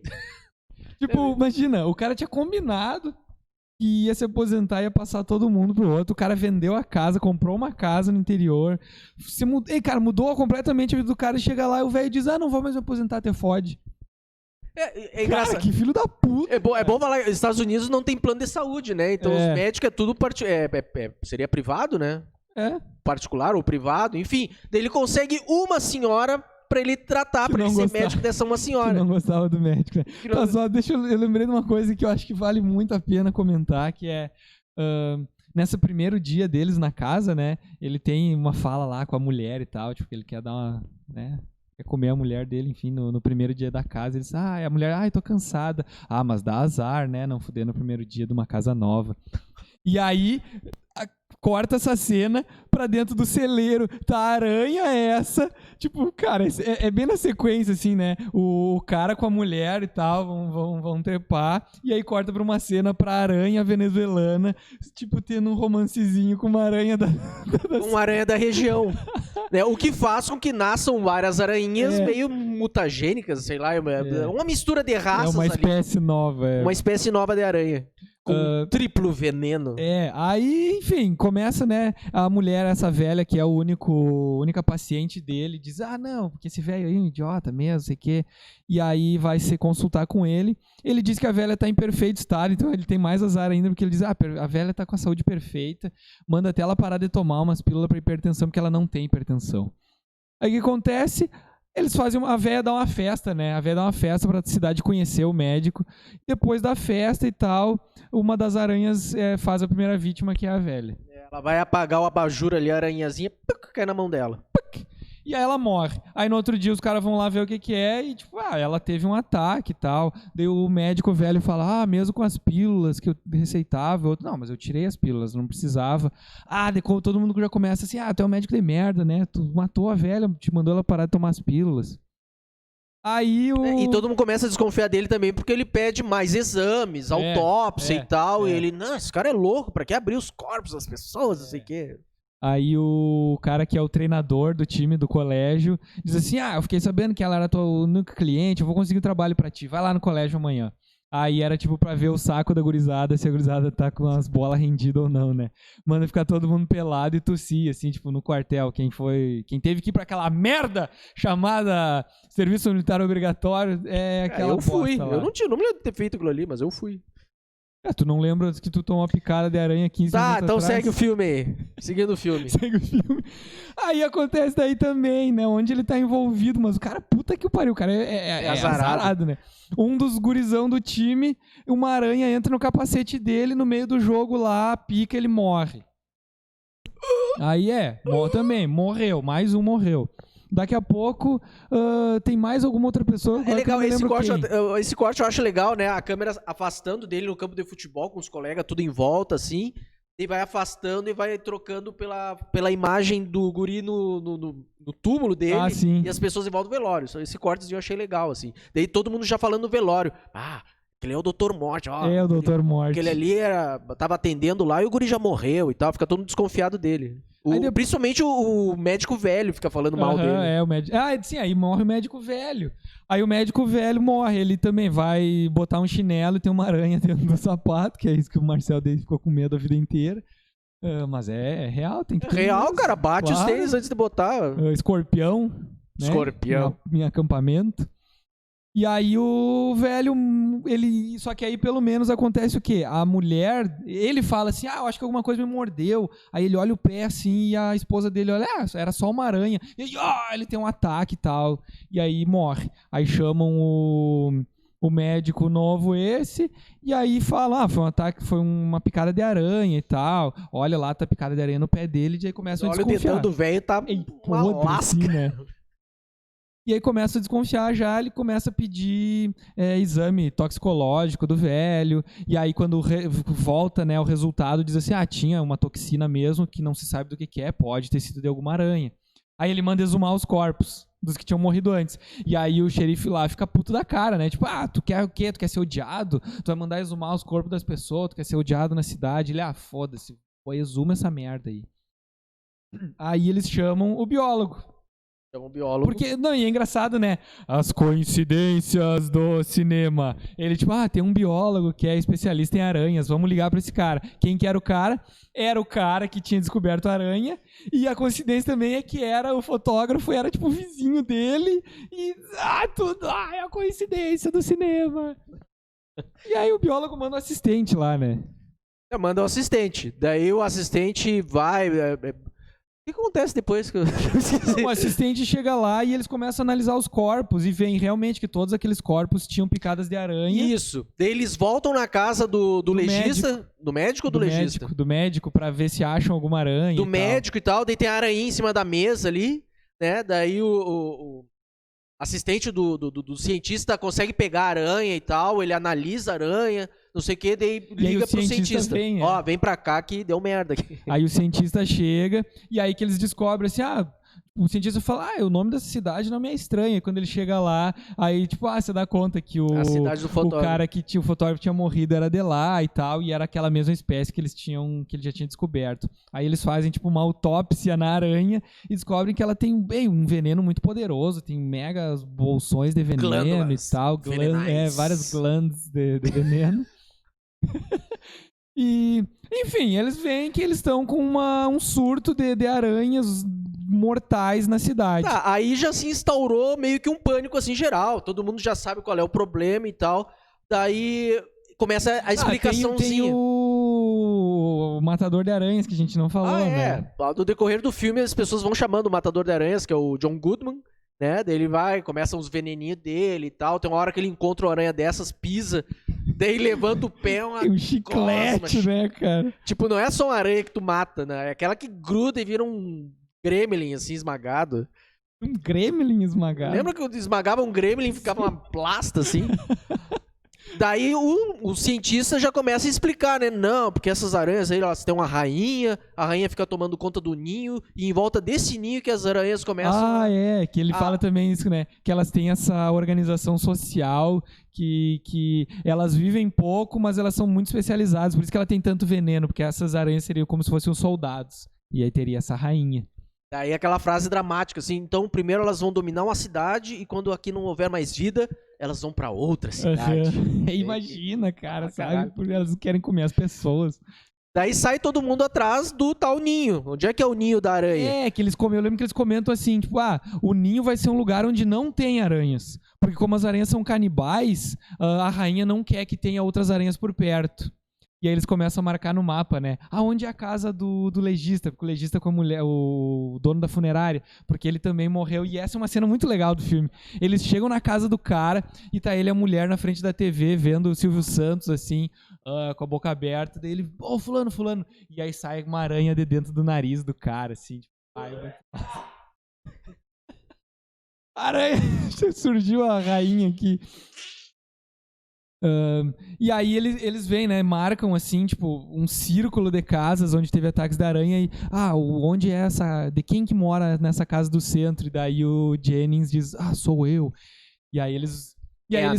Tipo, imagina, o cara tinha combinado que ia se aposentar e ia passar todo mundo pro outro. O cara vendeu a casa, comprou uma casa no interior. Mudou completamente a vida do cara e chega lá e o velho diz, não vou mais me aposentar, até fode. É engraçado. Cara, que filho da puta. É bom falar que os Estados Unidos não tem plano de saúde, né? Então os médicos é tudo seria privado, né? Particular ou privado, enfim. Daí ele consegue uma senhora pra ele tratar, pra ele ser médico dessa uma senhora. Eu não gostava do médico, né? Tá, só eu lembrei de uma coisa que eu acho que vale muito a pena comentar, que é... nesse primeiro dia deles na casa, né? Ele tem uma fala lá com a mulher e tal, tipo, que ele quer dar uma... né? Quer comer a mulher dele, enfim, no primeiro dia da casa. Ele diz, a mulher, tô cansada. Mas dá azar, né? Não fuder no primeiro dia de uma casa nova. E aí, corta essa cena pra dentro do celeiro. Tá a aranha essa. Tipo, cara, é bem na sequência, assim, né? O cara com a mulher e tal vão trepar. E aí corta pra uma cena pra aranha venezuelana, tipo, tendo um romancezinho com uma aranha uma aranha da região. Né? O que faz com que nasçam várias aranhas meio mutagênicas, sei lá. Uma mistura de raças ali. É uma espécie nova. Uma espécie nova de aranha. Com triplo veneno. Aí, enfim, começa, né, a mulher, essa velha, que é a única paciente dele, diz, não, porque esse velho aí é um idiota mesmo, sei o quê. E aí vai se consultar com ele. Ele diz que a velha tá em perfeito estado, então ele tem mais azar ainda, porque ele diz, a velha tá com a saúde perfeita, manda até ela parar de tomar umas pílulas pra hipertensão, porque ela não tem hipertensão. Aí o que acontece? Eles fazem a véia dar uma festa, né? A véia dá uma festa pra cidade conhecer o médico. Depois da festa e tal, uma das aranhas faz a primeira vítima, que é a velha. Ela vai apagar o abajur ali, a aranhazinha, cai na mão dela. E aí ela morre. Aí no outro dia os caras vão lá ver o que é e tipo, ela teve um ataque e tal. Daí o médico velho fala, mesmo com as pílulas que eu receitava, outro, não, mas eu tirei as pílulas, não precisava. Daí todo mundo já começa assim, tu é um médico de merda, né? Tu matou a velha, te mandou ela parar de tomar as pílulas. Aí E todo mundo começa a desconfiar dele também, porque ele pede mais exames, autópsia e tal. E ele, não, esse cara é louco, pra que abrir os corpos das pessoas, não sei o quê. Aí o cara que é o treinador do time do colégio diz assim, eu fiquei sabendo que ela era tua única cliente, eu vou conseguir um trabalho pra ti, vai lá no colégio amanhã. Aí era tipo pra ver o saco da gurizada, se a gurizada tá com as bolas rendidas ou não, né? Manda ficar todo mundo pelado e tossir, assim, tipo, no quartel. Quem teve que ir pra aquela merda chamada Serviço Militar Obrigatório é aquela eu fui, lá. Eu não me lembro de ter feito aquilo ali, mas eu fui. Tu não lembra que tu tomou uma picada de aranha 15 minutos atrás? Então segue o filme aí. Seguindo o filme. Segue o filme. Aí acontece daí também, né? Onde ele tá envolvido, mas o cara, puta que o pariu, o cara é azarado, né? Um dos gurizão do time, uma aranha entra no capacete dele, no meio do jogo lá, pica, ele morre. Aí também, morreu, mais um morreu. Daqui a pouco tem mais alguma outra pessoa. É legal, esse corte eu acho legal, né? A câmera afastando dele no campo de futebol, com os colegas tudo em volta, assim. E vai afastando e vai trocando pela imagem do guri no túmulo dele. Sim. E as pessoas em volta do velório. Esse corte eu achei legal, assim. Daí todo mundo já falando no velório. Aquele é o Dr. Morte, ó. É o Dr. Morte. Aquele ali tava atendendo lá e o guri já morreu e tal. Fica todo mundo desconfiado dele. Principalmente o médico velho fica falando mal dele. O médico. Sim, aí morre o médico velho. Aí o médico velho morre. Ele também vai botar um chinelo e tem uma aranha dentro do sapato, que é isso que o Marcel dele ficou com medo a vida inteira. Mas é real, tem que ter. Real, cara. Bate os tênis antes de botar. Escorpião. Né? Escorpião. Em acampamento. E aí o velho, só que aí pelo menos acontece o quê? A mulher, ele fala assim, eu acho que alguma coisa me mordeu. Aí ele olha o pé assim e a esposa dele olha, era só uma aranha. E aí, ele tem um ataque e tal. E aí morre. Aí chamam o médico novo e aí falam, foi um ataque, foi uma picada de aranha e tal. Olha lá, tá picada de aranha no pé dele e aí começam a desconfiar. Olha o dedão do velho, tá uma lasca. Assim, né? E aí começa a desconfiar já, ele começa a pedir exame toxicológico do velho, e aí quando volta, né, o resultado diz assim, tinha uma toxina mesmo, que não se sabe do que é, pode ter sido de alguma aranha. Aí ele manda exumar os corpos dos que tinham morrido antes. E aí o xerife lá fica puto da cara, né? Tipo, tu quer o quê? Tu quer ser odiado? Tu vai mandar exumar os corpos das pessoas? Tu quer ser odiado na cidade? Ele, foda-se, exuma essa merda aí. Aí eles chamam o biólogo. Chamam o biólogo. Porque, não, e é engraçado, né? As coincidências do cinema. Ele, tipo, tem um biólogo que é especialista em aranhas, vamos ligar pra esse cara. Quem que era o cara? Era o cara que tinha descoberto a aranha. E a coincidência também é que era o fotógrafo, era tipo o vizinho dele. E, tudo, é a coincidência do cinema. E aí o biólogo manda um assistente lá, né? Manda um assistente. Daí o assistente vai... O que acontece depois que o assistente chega lá e eles começam a analisar os corpos e veem realmente que todos aqueles corpos tinham picadas de aranha. Isso. Daí eles voltam na casa do legista. Médico. Do médico ou do legista? Do médico, pra ver se acham alguma aranha. Do médico e tal. Daí tem a aranha em cima da mesa ali, né? Daí o assistente do cientista consegue pegar a aranha e tal. Ele analisa a aranha. Não sei o que, daí liga pro cientista. Vem pra cá que deu merda aqui. Aí o cientista chega, e aí que eles descobrem assim, o cientista fala, o nome dessa cidade não me é estranho. E quando ele chega lá, aí tipo, você dá conta que o cara que o fotógrafo tinha morrido era de lá e tal, e era aquela mesma espécie que ele já tinha descoberto. Aí eles fazem tipo uma autópsia na aranha e descobrem que ela tem um veneno muito poderoso, tem mega bolsões de veneno glândulas, e tal, várias glândulas de veneno. E, enfim, eles veem que eles estão com um surto de aranhas mortais na cidade. Aí já se instaurou meio que um pânico assim geral. Todo mundo já sabe qual é o problema e tal. Daí começa a explicaçãozinha. Tem o matador de aranhas que a gente não falou, né? No decorrer do filme as pessoas vão chamando o matador de aranhas, que é o John Goodman, né? Daí ele começa uns veneninhos dele e tal. Tem uma hora que ele encontra uma aranha dessas, pisa, daí levanta o pé, tem um chiclete, né, cara? Tipo, não é só uma aranha que tu mata, né? É aquela que gruda e vira um gremlin, assim, esmagado. Um gremlin esmagado? Lembra que eu esmagava um gremlin e ficava uma plasta, assim? Daí o cientista já começa a explicar, né? Não, porque essas aranhas aí, elas têm uma rainha, a rainha fica tomando conta do ninho, e em volta desse ninho que as aranhas começam... que ele fala também isso, né? Que elas têm essa organização social, que elas vivem pouco, mas elas são muito especializadas, por isso que ela tem tanto veneno, porque essas aranhas seriam como se fossem os soldados, e aí teria essa rainha. Daí aquela frase dramática, assim, então primeiro elas vão dominar uma cidade e quando aqui não houver mais vida, elas vão pra outra cidade. Imagina, cara, sabe? Porque elas querem comer as pessoas. Daí sai todo mundo atrás do tal ninho. Onde é que é o ninho da aranha? Eu lembro que eles comentam assim, tipo, o ninho vai ser um lugar onde não tem aranhas. Porque como as aranhas são canibais, a rainha não quer que tenha outras aranhas por perto. E aí eles começam a marcar no mapa, né? Onde é a casa do legista? Porque o legista com a mulher, o dono da funerária, porque ele também morreu. E essa é uma cena muito legal do filme. Eles chegam na casa do cara e tá ele e a mulher na frente da TV vendo o Silvio Santos, assim, com a boca aberta. Daí ele, fulano. E aí sai uma aranha de dentro do nariz do cara, assim. Tipo, aranha! Surgiu a rainha aqui. E aí eles vêm, né, marcam assim, tipo, um círculo de casas onde teve ataques da aranha e, onde é essa, de quem que mora nessa casa do centro? E daí o Jennings diz, sou eu. E aí eles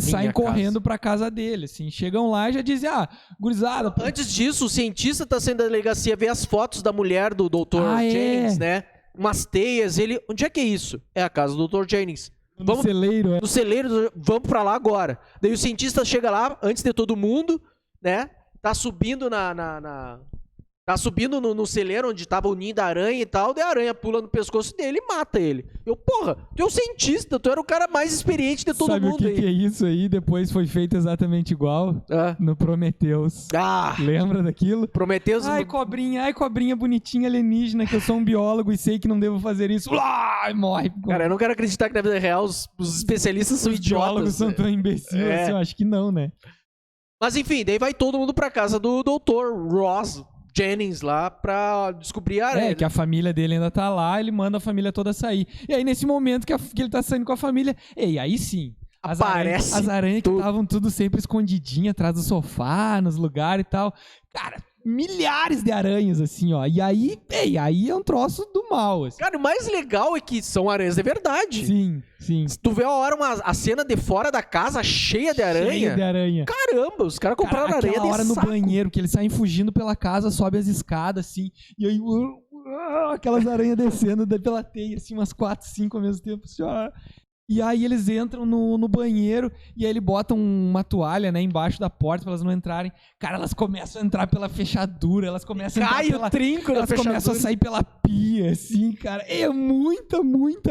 saem correndo pra casa dele, assim, chegam lá e já dizem, gurizada... Antes disso, o cientista tá saindo da delegacia, vê as fotos da mulher do Dr. Jennings, né, umas teias, onde é que é isso? É a casa do Dr. Jennings. No celeiro, No celeiro, vamos pra lá agora. Daí o cientista chega lá, antes de todo mundo, né? Tá subindo Tá subindo no celeiro onde tava o ninho da aranha e tal, daí a aranha pula no pescoço dele e mata ele. Tu é o cientista, tu era o cara mais experiente de todo mundo. Sabe o que é isso aí? Depois foi feito exatamente igual no Prometheus. Lembra daquilo? Prometheus... Ai, cobrinha bonitinha alienígena, que eu sou um biólogo e sei que não devo fazer isso. Morre. Cara, eu não quero acreditar que na vida real os especialistas são idiotas. Os biólogos são tão imbecis assim, eu acho que não, né? Mas enfim, daí vai todo mundo pra casa do Dr. Ross Jennings lá pra descobrir a aranha. Que a família dele ainda tá lá, ele manda a família toda sair. E aí, nesse momento que ele tá saindo com a família, aí sim, as aranhas que estavam tudo sempre escondidinhas atrás do sofá, nos lugares e tal. Cara, milhares de aranhas, assim, ó. E aí é um troço do mal, assim. Cara, o mais legal é que são aranhas de verdade. Sim. Se tu vê a cena de fora da casa cheia de aranha. Caramba, os caras compraram aranha de hora saco. No banheiro, que eles saem fugindo pela casa, sobe as escadas, assim, e aí aquelas aranhas descendo pela teia, assim, umas 4, 5 ao mesmo tempo, assim, ó. E aí eles entram no banheiro e aí ele botam uma toalha, né, embaixo da porta pra elas não entrarem. Cara, elas começam a entrar pela fechadura, elas começam a entrar pela trinco elas começam a sair pela pia, assim, cara. É muita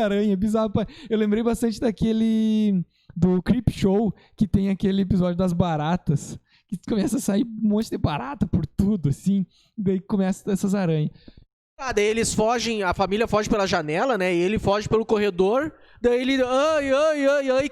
aranha, bizarro. Eu lembrei bastante do Creep Show, que tem aquele episódio das baratas, que começa a sair um monte de barata por tudo, assim. Daí começa essas aranhas. Daí eles fogem, a família foge pela janela, né? E ele foge pelo corredor. Daí ele,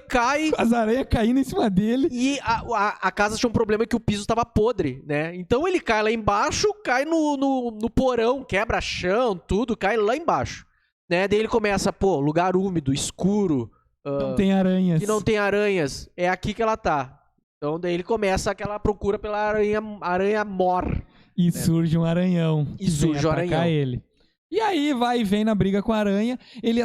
cai. As aranhas caindo em cima dele. E a casa tinha um problema que o piso tava podre, né? Então ele cai lá embaixo, cai no porão, quebra chão, tudo, cai lá embaixo. Né? Daí ele começa, lugar úmido, escuro. Não tem aranhas. Que não tem aranhas. É aqui que ela tá. Então daí ele começa aquela procura pela aranha mor. E surge um aranhão. E surge um aranhão. Ele. E aí vai e vem na briga com a aranha. Ele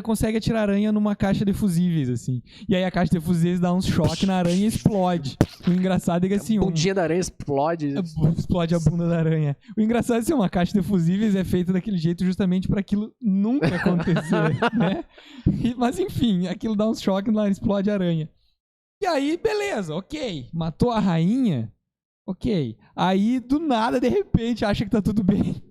consegue atirar a aranha numa caixa de fusíveis, assim. E aí a caixa de fusíveis dá uns choques na aranha e explode. O engraçado é que assim... A bundinha da aranha explode. Explode a bunda da aranha. O engraçado é que uma caixa de fusíveis é feita daquele jeito justamente para aquilo nunca acontecer, né? Mas enfim, aquilo dá uns choques e explode a aranha. E aí, beleza, ok. Matou a rainha. Ok. Aí, do nada, de repente, acha que tá tudo bem.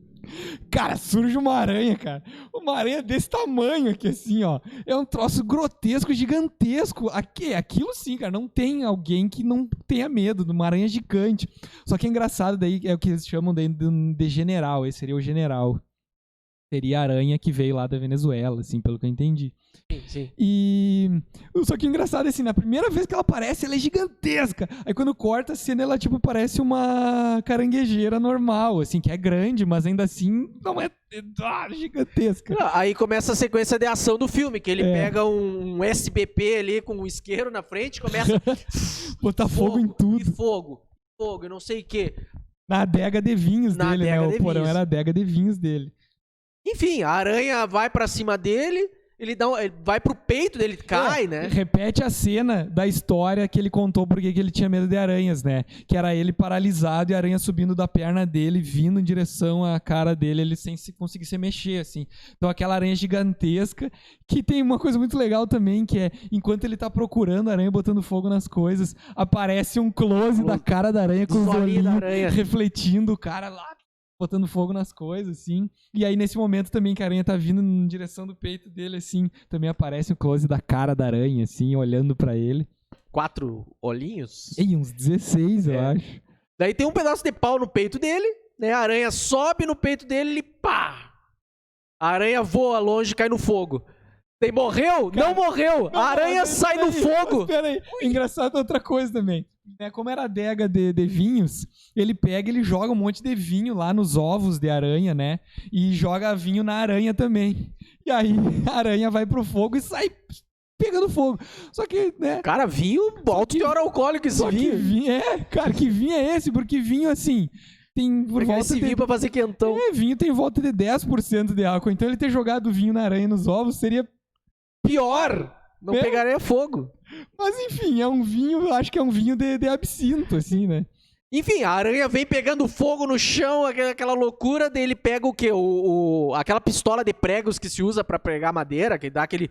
Cara, surge uma aranha, cara. Uma aranha desse tamanho aqui, assim, ó. É um troço grotesco, gigantesco. Aquilo sim, cara. Não tem alguém que não tenha medo de uma aranha gigante. Só que é engraçado daí, é o que eles chamam de general. Esse seria o general. Seria a aranha que veio lá da Venezuela, assim, pelo que eu entendi. Sim. E... Só que o engraçado é assim, na primeira vez que ela aparece, ela é gigantesca. Aí quando corta a cena, ela tipo parece uma caranguejeira normal, assim, que é grande, mas ainda assim não é gigantesca. Aí começa a sequência de ação do filme, que ele pega um SBP ali com um isqueiro na frente, começa a botar fogo em tudo. E fogo, eu não sei o que. Na adega de vinhos dele, né? O porão era a adega de vinhos dele. Enfim, a aranha vai pra cima dele, ele vai pro peito dele, cai, né? Repete a cena da história que ele contou porque que ele tinha medo de aranhas, né? Que era ele paralisado e a aranha subindo da perna dele, vindo em direção à cara dele, ele sem conseguir se mexer, assim. Então aquela aranha gigantesca, que tem uma coisa muito legal também, que é, enquanto ele tá procurando a aranha, botando fogo nas coisas, aparece um close da cara da aranha com os olhinhos refletindo o cara lá, botando fogo nas coisas, assim. E aí, nesse momento também que a aranha tá vindo em direção do peito dele, assim, também aparece o close da cara da aranha, assim, olhando pra ele. 4 olhinhos? E uns 16, eu acho. Daí tem um pedaço de pau no peito dele, né? A aranha sobe no peito dele e pá! A aranha voa longe e cai no fogo. Daí morreu? Cara, não morreu! A aranha sai no fogo! Espera aí, engraçado outra coisa também. Como era adega de vinhos, ele joga um monte de vinho lá nos ovos de aranha, né? E joga vinho na aranha também. E aí a aranha vai pro fogo e sai pegando fogo. Só que, né? Cara, vinho, alto teor alcoólico esse vinho. Cara, que vinho é esse? Porque vinho, assim, tem por volta esse vinho pra fazer quentão. Vinho tem volta de 10% de álcool. Então ele ter jogado vinho na aranha nos ovos seria pior. Não pegaria fogo. Mas enfim, é um vinho, acho que é um vinho de absinto, assim, né? Enfim, a aranha vem pegando fogo no chão, aquela loucura, daí ele pega o quê? Aquela pistola de pregos que se usa pra pregar madeira, que dá aquele...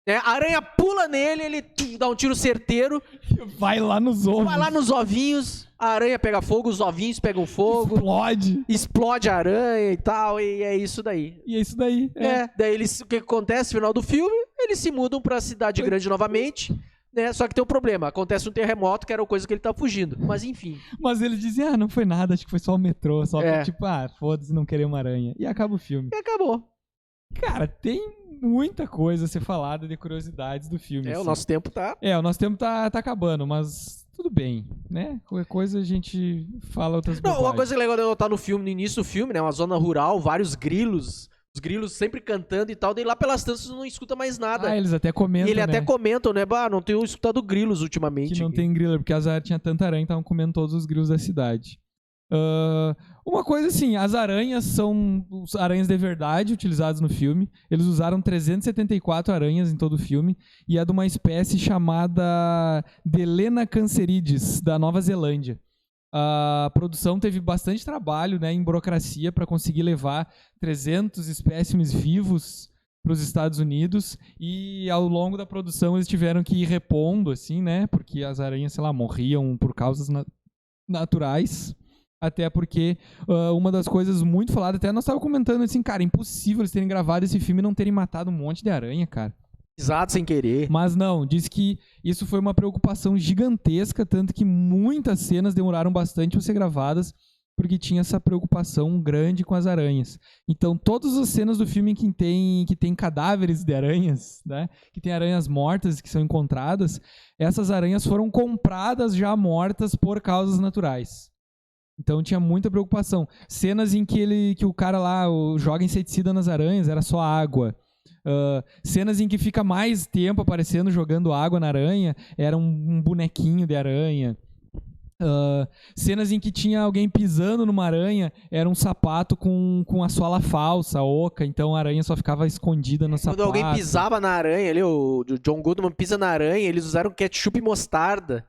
A aranha pula nele, ele dá um tiro certeiro. Vai lá nos ovos. Vai lá nos ovinhos, a aranha pega fogo, os ovinhos pegam fogo. Explode a aranha e tal, e é isso daí. Daí o que acontece no final do filme? Eles se mudam pra cidade grande novamente, né? Só que tem um problema, acontece um terremoto, que era a coisa que ele tá fugindo, mas enfim. Mas eles dizem, não foi nada, acho que foi só o metrô, só que tipo, foda-se, não querer uma aranha. E acaba o filme. E acabou. Cara, tem muita coisa a ser falada de curiosidades do filme. O nosso tempo tá... o nosso tempo tá acabando, mas tudo bem, né? Qualquer coisa a gente fala outras coisas. Uma coisa legal de notar no filme, no início do filme, né? Uma zona rural, vários grilos, os grilos sempre cantando e tal, daí lá pelas tantas não escuta mais nada. Eles até comentam, e ele até comentam, né? Não tenho escutado grilos ultimamente. Que não tem grilo, porque as tinha tanta aranha que estavam comendo todos os grilos da cidade. Uma coisa assim, as aranhas são os aranhas de verdade utilizados no filme. Eles usaram 374 aranhas em todo o filme e é de uma espécie chamada Delena cancerides, da Nova Zelândia. A produção teve bastante trabalho, né, em burocracia para conseguir levar 300 espécimes vivos para os Estados Unidos, e ao longo da produção eles tiveram que ir repondo, assim, né, porque as aranhas, sei lá, morriam por causas naturais. Até porque uma das coisas muito faladas, até nós estávamos comentando assim, cara, impossível eles terem gravado esse filme e não terem matado um monte de aranha, cara. Exato, sem querer. Mas não, diz que isso foi uma preocupação gigantesca, tanto que muitas cenas demoraram bastante para ser gravadas, porque tinha essa preocupação grande com as aranhas. Então, todas as cenas do filme que tem cadáveres de aranhas, né, que tem aranhas mortas que são encontradas, essas aranhas foram compradas já mortas por causas naturais. Então tinha muita preocupação. Cenas em que o cara lá joga inseticida nas aranhas, era só água. Cenas em que fica mais tempo aparecendo jogando água na aranha, era um bonequinho de aranha. Cenas em que tinha alguém pisando numa aranha, era um sapato com a sola falsa, oca, então a aranha só ficava escondida no sapato. Quando alguém pisava na aranha ali, o John Goodman pisa na aranha, eles usaram ketchup e mostarda.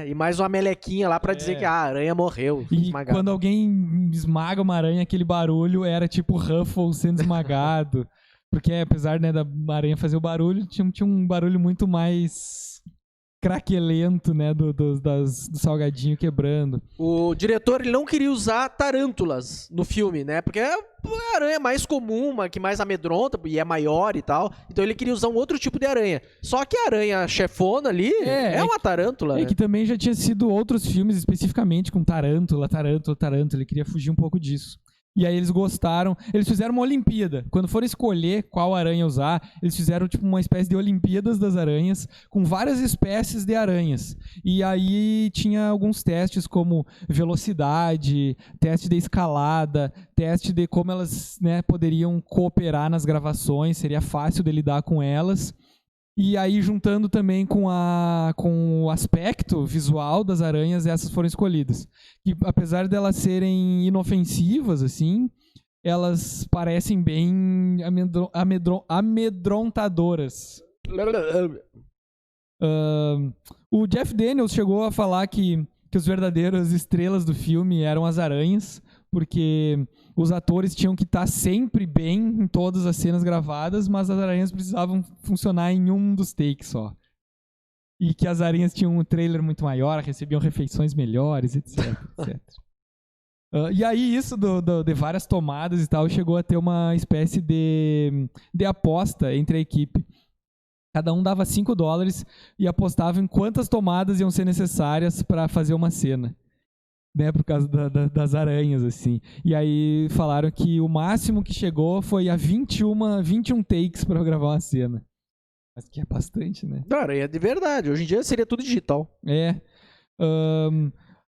E mais uma melequinha lá pra dizer que a aranha morreu. E esmagado. Quando alguém esmaga uma aranha, aquele barulho era tipo Ruffles sendo esmagado. Porque apesar, né, da aranha fazer o barulho, tinha um barulho muito mais craquelento, né, do salgadinho quebrando. O diretor, ele não queria usar tarântulas no filme, né, porque a aranha mais comum, uma que mais amedronta e é maior e tal, então ele queria usar um outro tipo de aranha. Só que a aranha chefona ali é uma tarântula, né? Que também já tinha sido outros filmes especificamente com tarântula, ele queria fugir um pouco disso. E aí eles gostaram, eles fizeram uma Olimpíada. Quando foram escolher qual aranha usar, eles fizeram tipo uma espécie de Olimpíadas das aranhas, com várias espécies de aranhas. E aí tinha alguns testes como velocidade, teste de escalada, teste de como elas, né, poderiam cooperar nas gravações, seria fácil de lidar com elas. E aí, juntando também com o aspecto visual das aranhas, essas foram escolhidas. E apesar de elas serem inofensivas, assim, elas parecem bem amedrontadoras. O Jeff Daniels chegou a falar que os verdadeiras estrelas do filme eram as aranhas, porque os atores tinham que estar sempre bem em todas as cenas gravadas, mas as aranhas precisavam funcionar em um dos takes só. E que as aranhas tinham um trailer muito maior, recebiam refeições melhores, etc. etc. E aí isso de várias tomadas e tal chegou a ter uma espécie de aposta entre a equipe. Cada um dava $5 e apostava em quantas tomadas iam ser necessárias para fazer uma cena. Né, por causa das aranhas, assim. E aí falaram que o máximo que chegou foi a 21 takes para gravar uma cena. Mas que é bastante, né? Aranha de verdade. Hoje em dia seria tudo digital.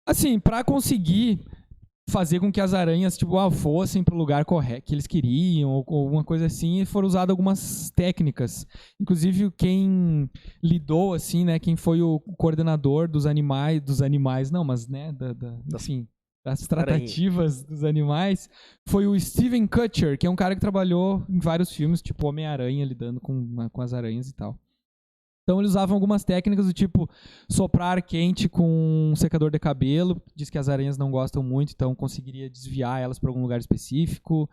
Assim, para conseguir fazer com que as aranhas fossem para o lugar correto que eles queriam, ou alguma coisa assim, foram usadas algumas técnicas. Inclusive, quem lidou, assim, né, quem foi o coordenador dos animais, não, mas, né, das tratativas dos animais, foi o Steven Kutcher, que é um cara que trabalhou em vários filmes, tipo Homem-Aranha, lidando com as aranhas e tal. Então eles usavam algumas técnicas do tipo soprar ar quente com um secador de cabelo, diz que as aranhas não gostam muito, então conseguiria desviar elas para algum lugar específico.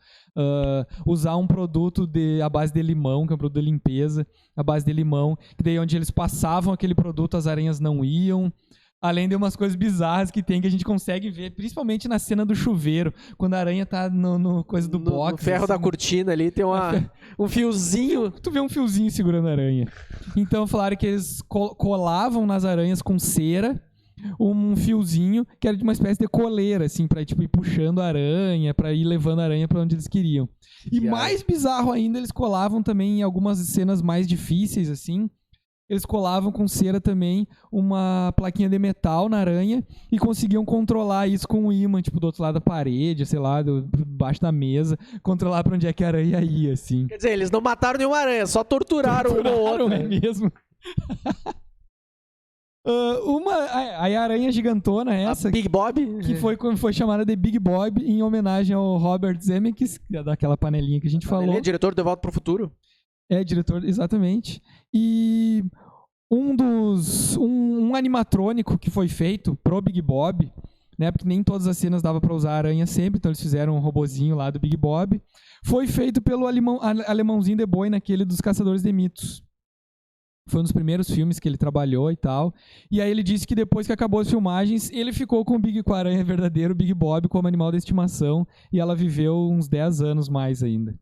Usar um produto à base de limão, que é um produto de limpeza, à base de limão, que daí onde eles passavam aquele produto as aranhas não iam. Além de umas coisas bizarras que tem, que a gente consegue ver, principalmente na cena do chuveiro, quando a aranha tá no coisa do box. No ferro assim, da cortina ali tem um fiozinho. Tu vê um fiozinho segurando a aranha. Então falaram que eles colavam nas aranhas com cera, um fiozinho que era de uma espécie de coleira, assim, pra tipo, ir puxando a aranha, pra ir levando a aranha pra onde eles queriam. E mais bizarro ainda, eles colavam também em algumas cenas mais difíceis, assim, eles colavam com cera também uma plaquinha de metal na aranha e conseguiam controlar isso com um ímã, tipo, do outro lado da parede, sei lá, debaixo da mesa, controlar pra onde é que a aranha ia, assim. Quer dizer, eles não mataram nenhuma aranha, só torturaram uma ou outra. É mesmo. A aranha gigantona essa, a Big Bob, que foi chamada de Big Bob em homenagem ao Robert Zemeckis, daquela panelinha que a gente falou. Ele é diretor do De Volta pro Futuro. É, diretor, exatamente. E um animatrônico que foi feito pro Big Bob, né, porque nem todas as cenas dava pra usar a aranha sempre, então eles fizeram um robozinho lá do Big Bob, foi feito pelo alemãozinho de boi naquele dos Caçadores de Mitos. Foi um dos primeiros filmes que ele trabalhou e tal. E aí ele disse que depois que acabou as filmagens, ele ficou com o aranha verdadeiro, Big Bob, como animal de estimação, e ela viveu uns 10 anos mais ainda.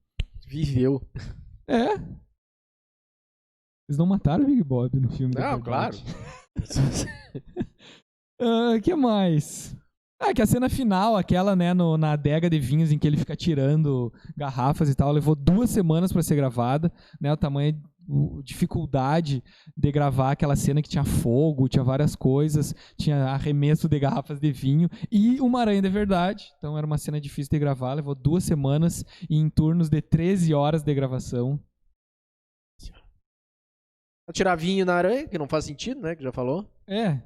Viveu. É. Eles não mataram o Big Bob no filme. Não, claro. Que mais? Que a cena final, aquela, né, na adega de vinhos em que ele fica tirando garrafas e tal, levou 2 semanas pra ser gravada, né, o tamanho, dificuldade de gravar aquela cena que tinha fogo, tinha várias coisas, tinha arremesso de garrafas de vinho e uma aranha de verdade, então era uma cena difícil de gravar, levou 2 semanas e em turnos de 13 horas de gravação. Tirar vinho na aranha, que não faz sentido, né, que já falou. É.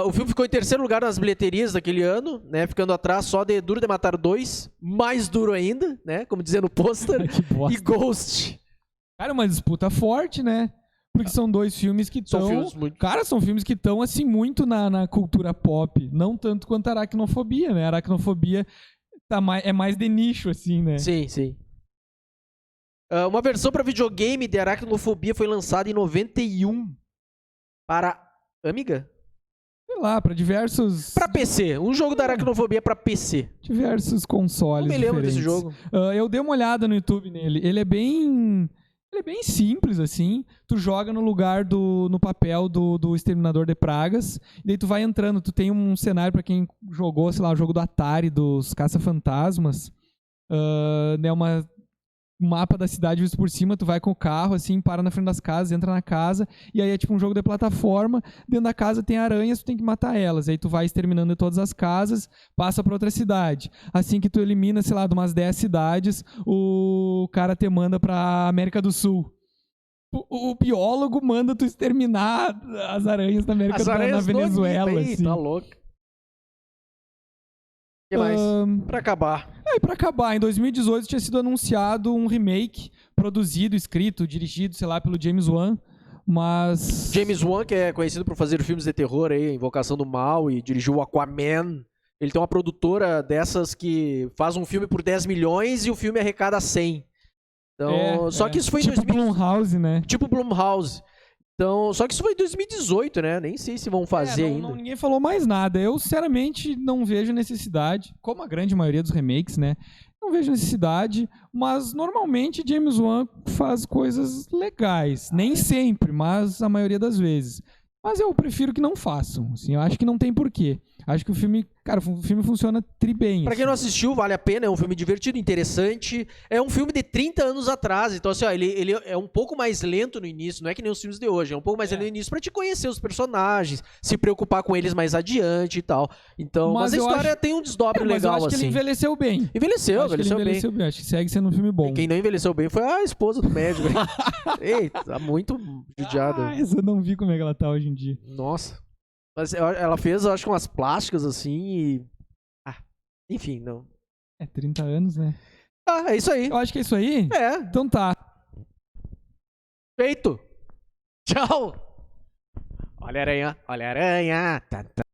O filme ficou em 3º lugar nas bilheterias daquele ano, né? Ficando atrás só de Duro de Matar 2, mais duro ainda, né? Como dizia no pôster, e Ghost. Cara, uma disputa forte, né? Porque são 2 filmes que estão... São filmes que estão, assim, muito na cultura pop. Não tanto quanto Aracnofobia, né? Aracnofobia é mais de nicho, assim, né? Sim, sim. Uma versão para videogame de Aracnofobia foi lançada em 91 para Amiga? Sei lá, pra diversos... Pra PC. Um jogo da Aracnofobia pra PC. Diversos consoles diferentes. Não me lembro desse jogo. Eu dei uma olhada no YouTube nele. Ele é bem simples, assim. Tu joga no lugar no papel do Exterminador de Pragas. E daí tu vai entrando. Tu tem um cenário pra quem jogou, sei lá, o jogo do Atari, dos Caça-Fantasmas. Né, um mapa da cidade visto por cima, tu vai com o carro, assim, para na frente das casas, entra na casa, e aí é tipo um jogo de plataforma, dentro da casa tem aranhas, tu tem que matar elas, aí tu vai exterminando de todas as casas, passa pra outra cidade. Assim que tu elimina, sei lá, de umas 10 cidades, o cara te manda pra América do Sul. O biólogo manda tu exterminar as aranhas na Venezuela. Aí, assim. Tá louco. O que mais? Pra acabar. Pra acabar, em 2018 tinha sido anunciado um remake produzido, escrito, dirigido, sei lá, pelo James Wan, mas... James Wan, que é conhecido por fazer filmes de terror aí, Invocação do Mal, e dirigiu o Aquaman. Ele tem uma produtora dessas que faz um filme por 10 milhões e o filme arrecada 100. Então, só que isso foi em tipo Blumhouse, né? Tipo Blumhouse. Então, só que isso foi em 2018, né? Nem sei se vão fazer ainda. Ninguém falou mais nada. Eu, sinceramente, não vejo necessidade, como a grande maioria dos remakes, né? Não vejo necessidade, mas normalmente James Wan faz coisas legais. Nem sempre, mas a maioria das vezes. Mas eu prefiro que não façam. Assim, eu acho que não tem porquê. Acho que o filme, cara, o filme funciona bem. Pra quem não assistiu, vale a pena. É um filme divertido, interessante. É um filme de 30 anos atrás. Então, assim, ó, ele é um pouco mais lento no início. Não é que nem os filmes de hoje. É um pouco mais lento no início pra te conhecer os personagens, se preocupar com eles mais adiante e tal. Então, mas a história tem um desdobre legal, mas eu acho que ele envelheceu bem. Envelheceu bem. Acho que segue sendo um filme bom. E quem não envelheceu bem foi a esposa do médico. Eita, tá muito judiada. Essa eu não vi como é que ela tá hoje em dia. Nossa. Mas ela fez, eu acho, umas plásticas assim e... enfim, não. 30 anos, né? É isso aí. Eu acho que é isso aí. É. Então tá. Feito. Tchau. Olha a aranha. Olha a aranha.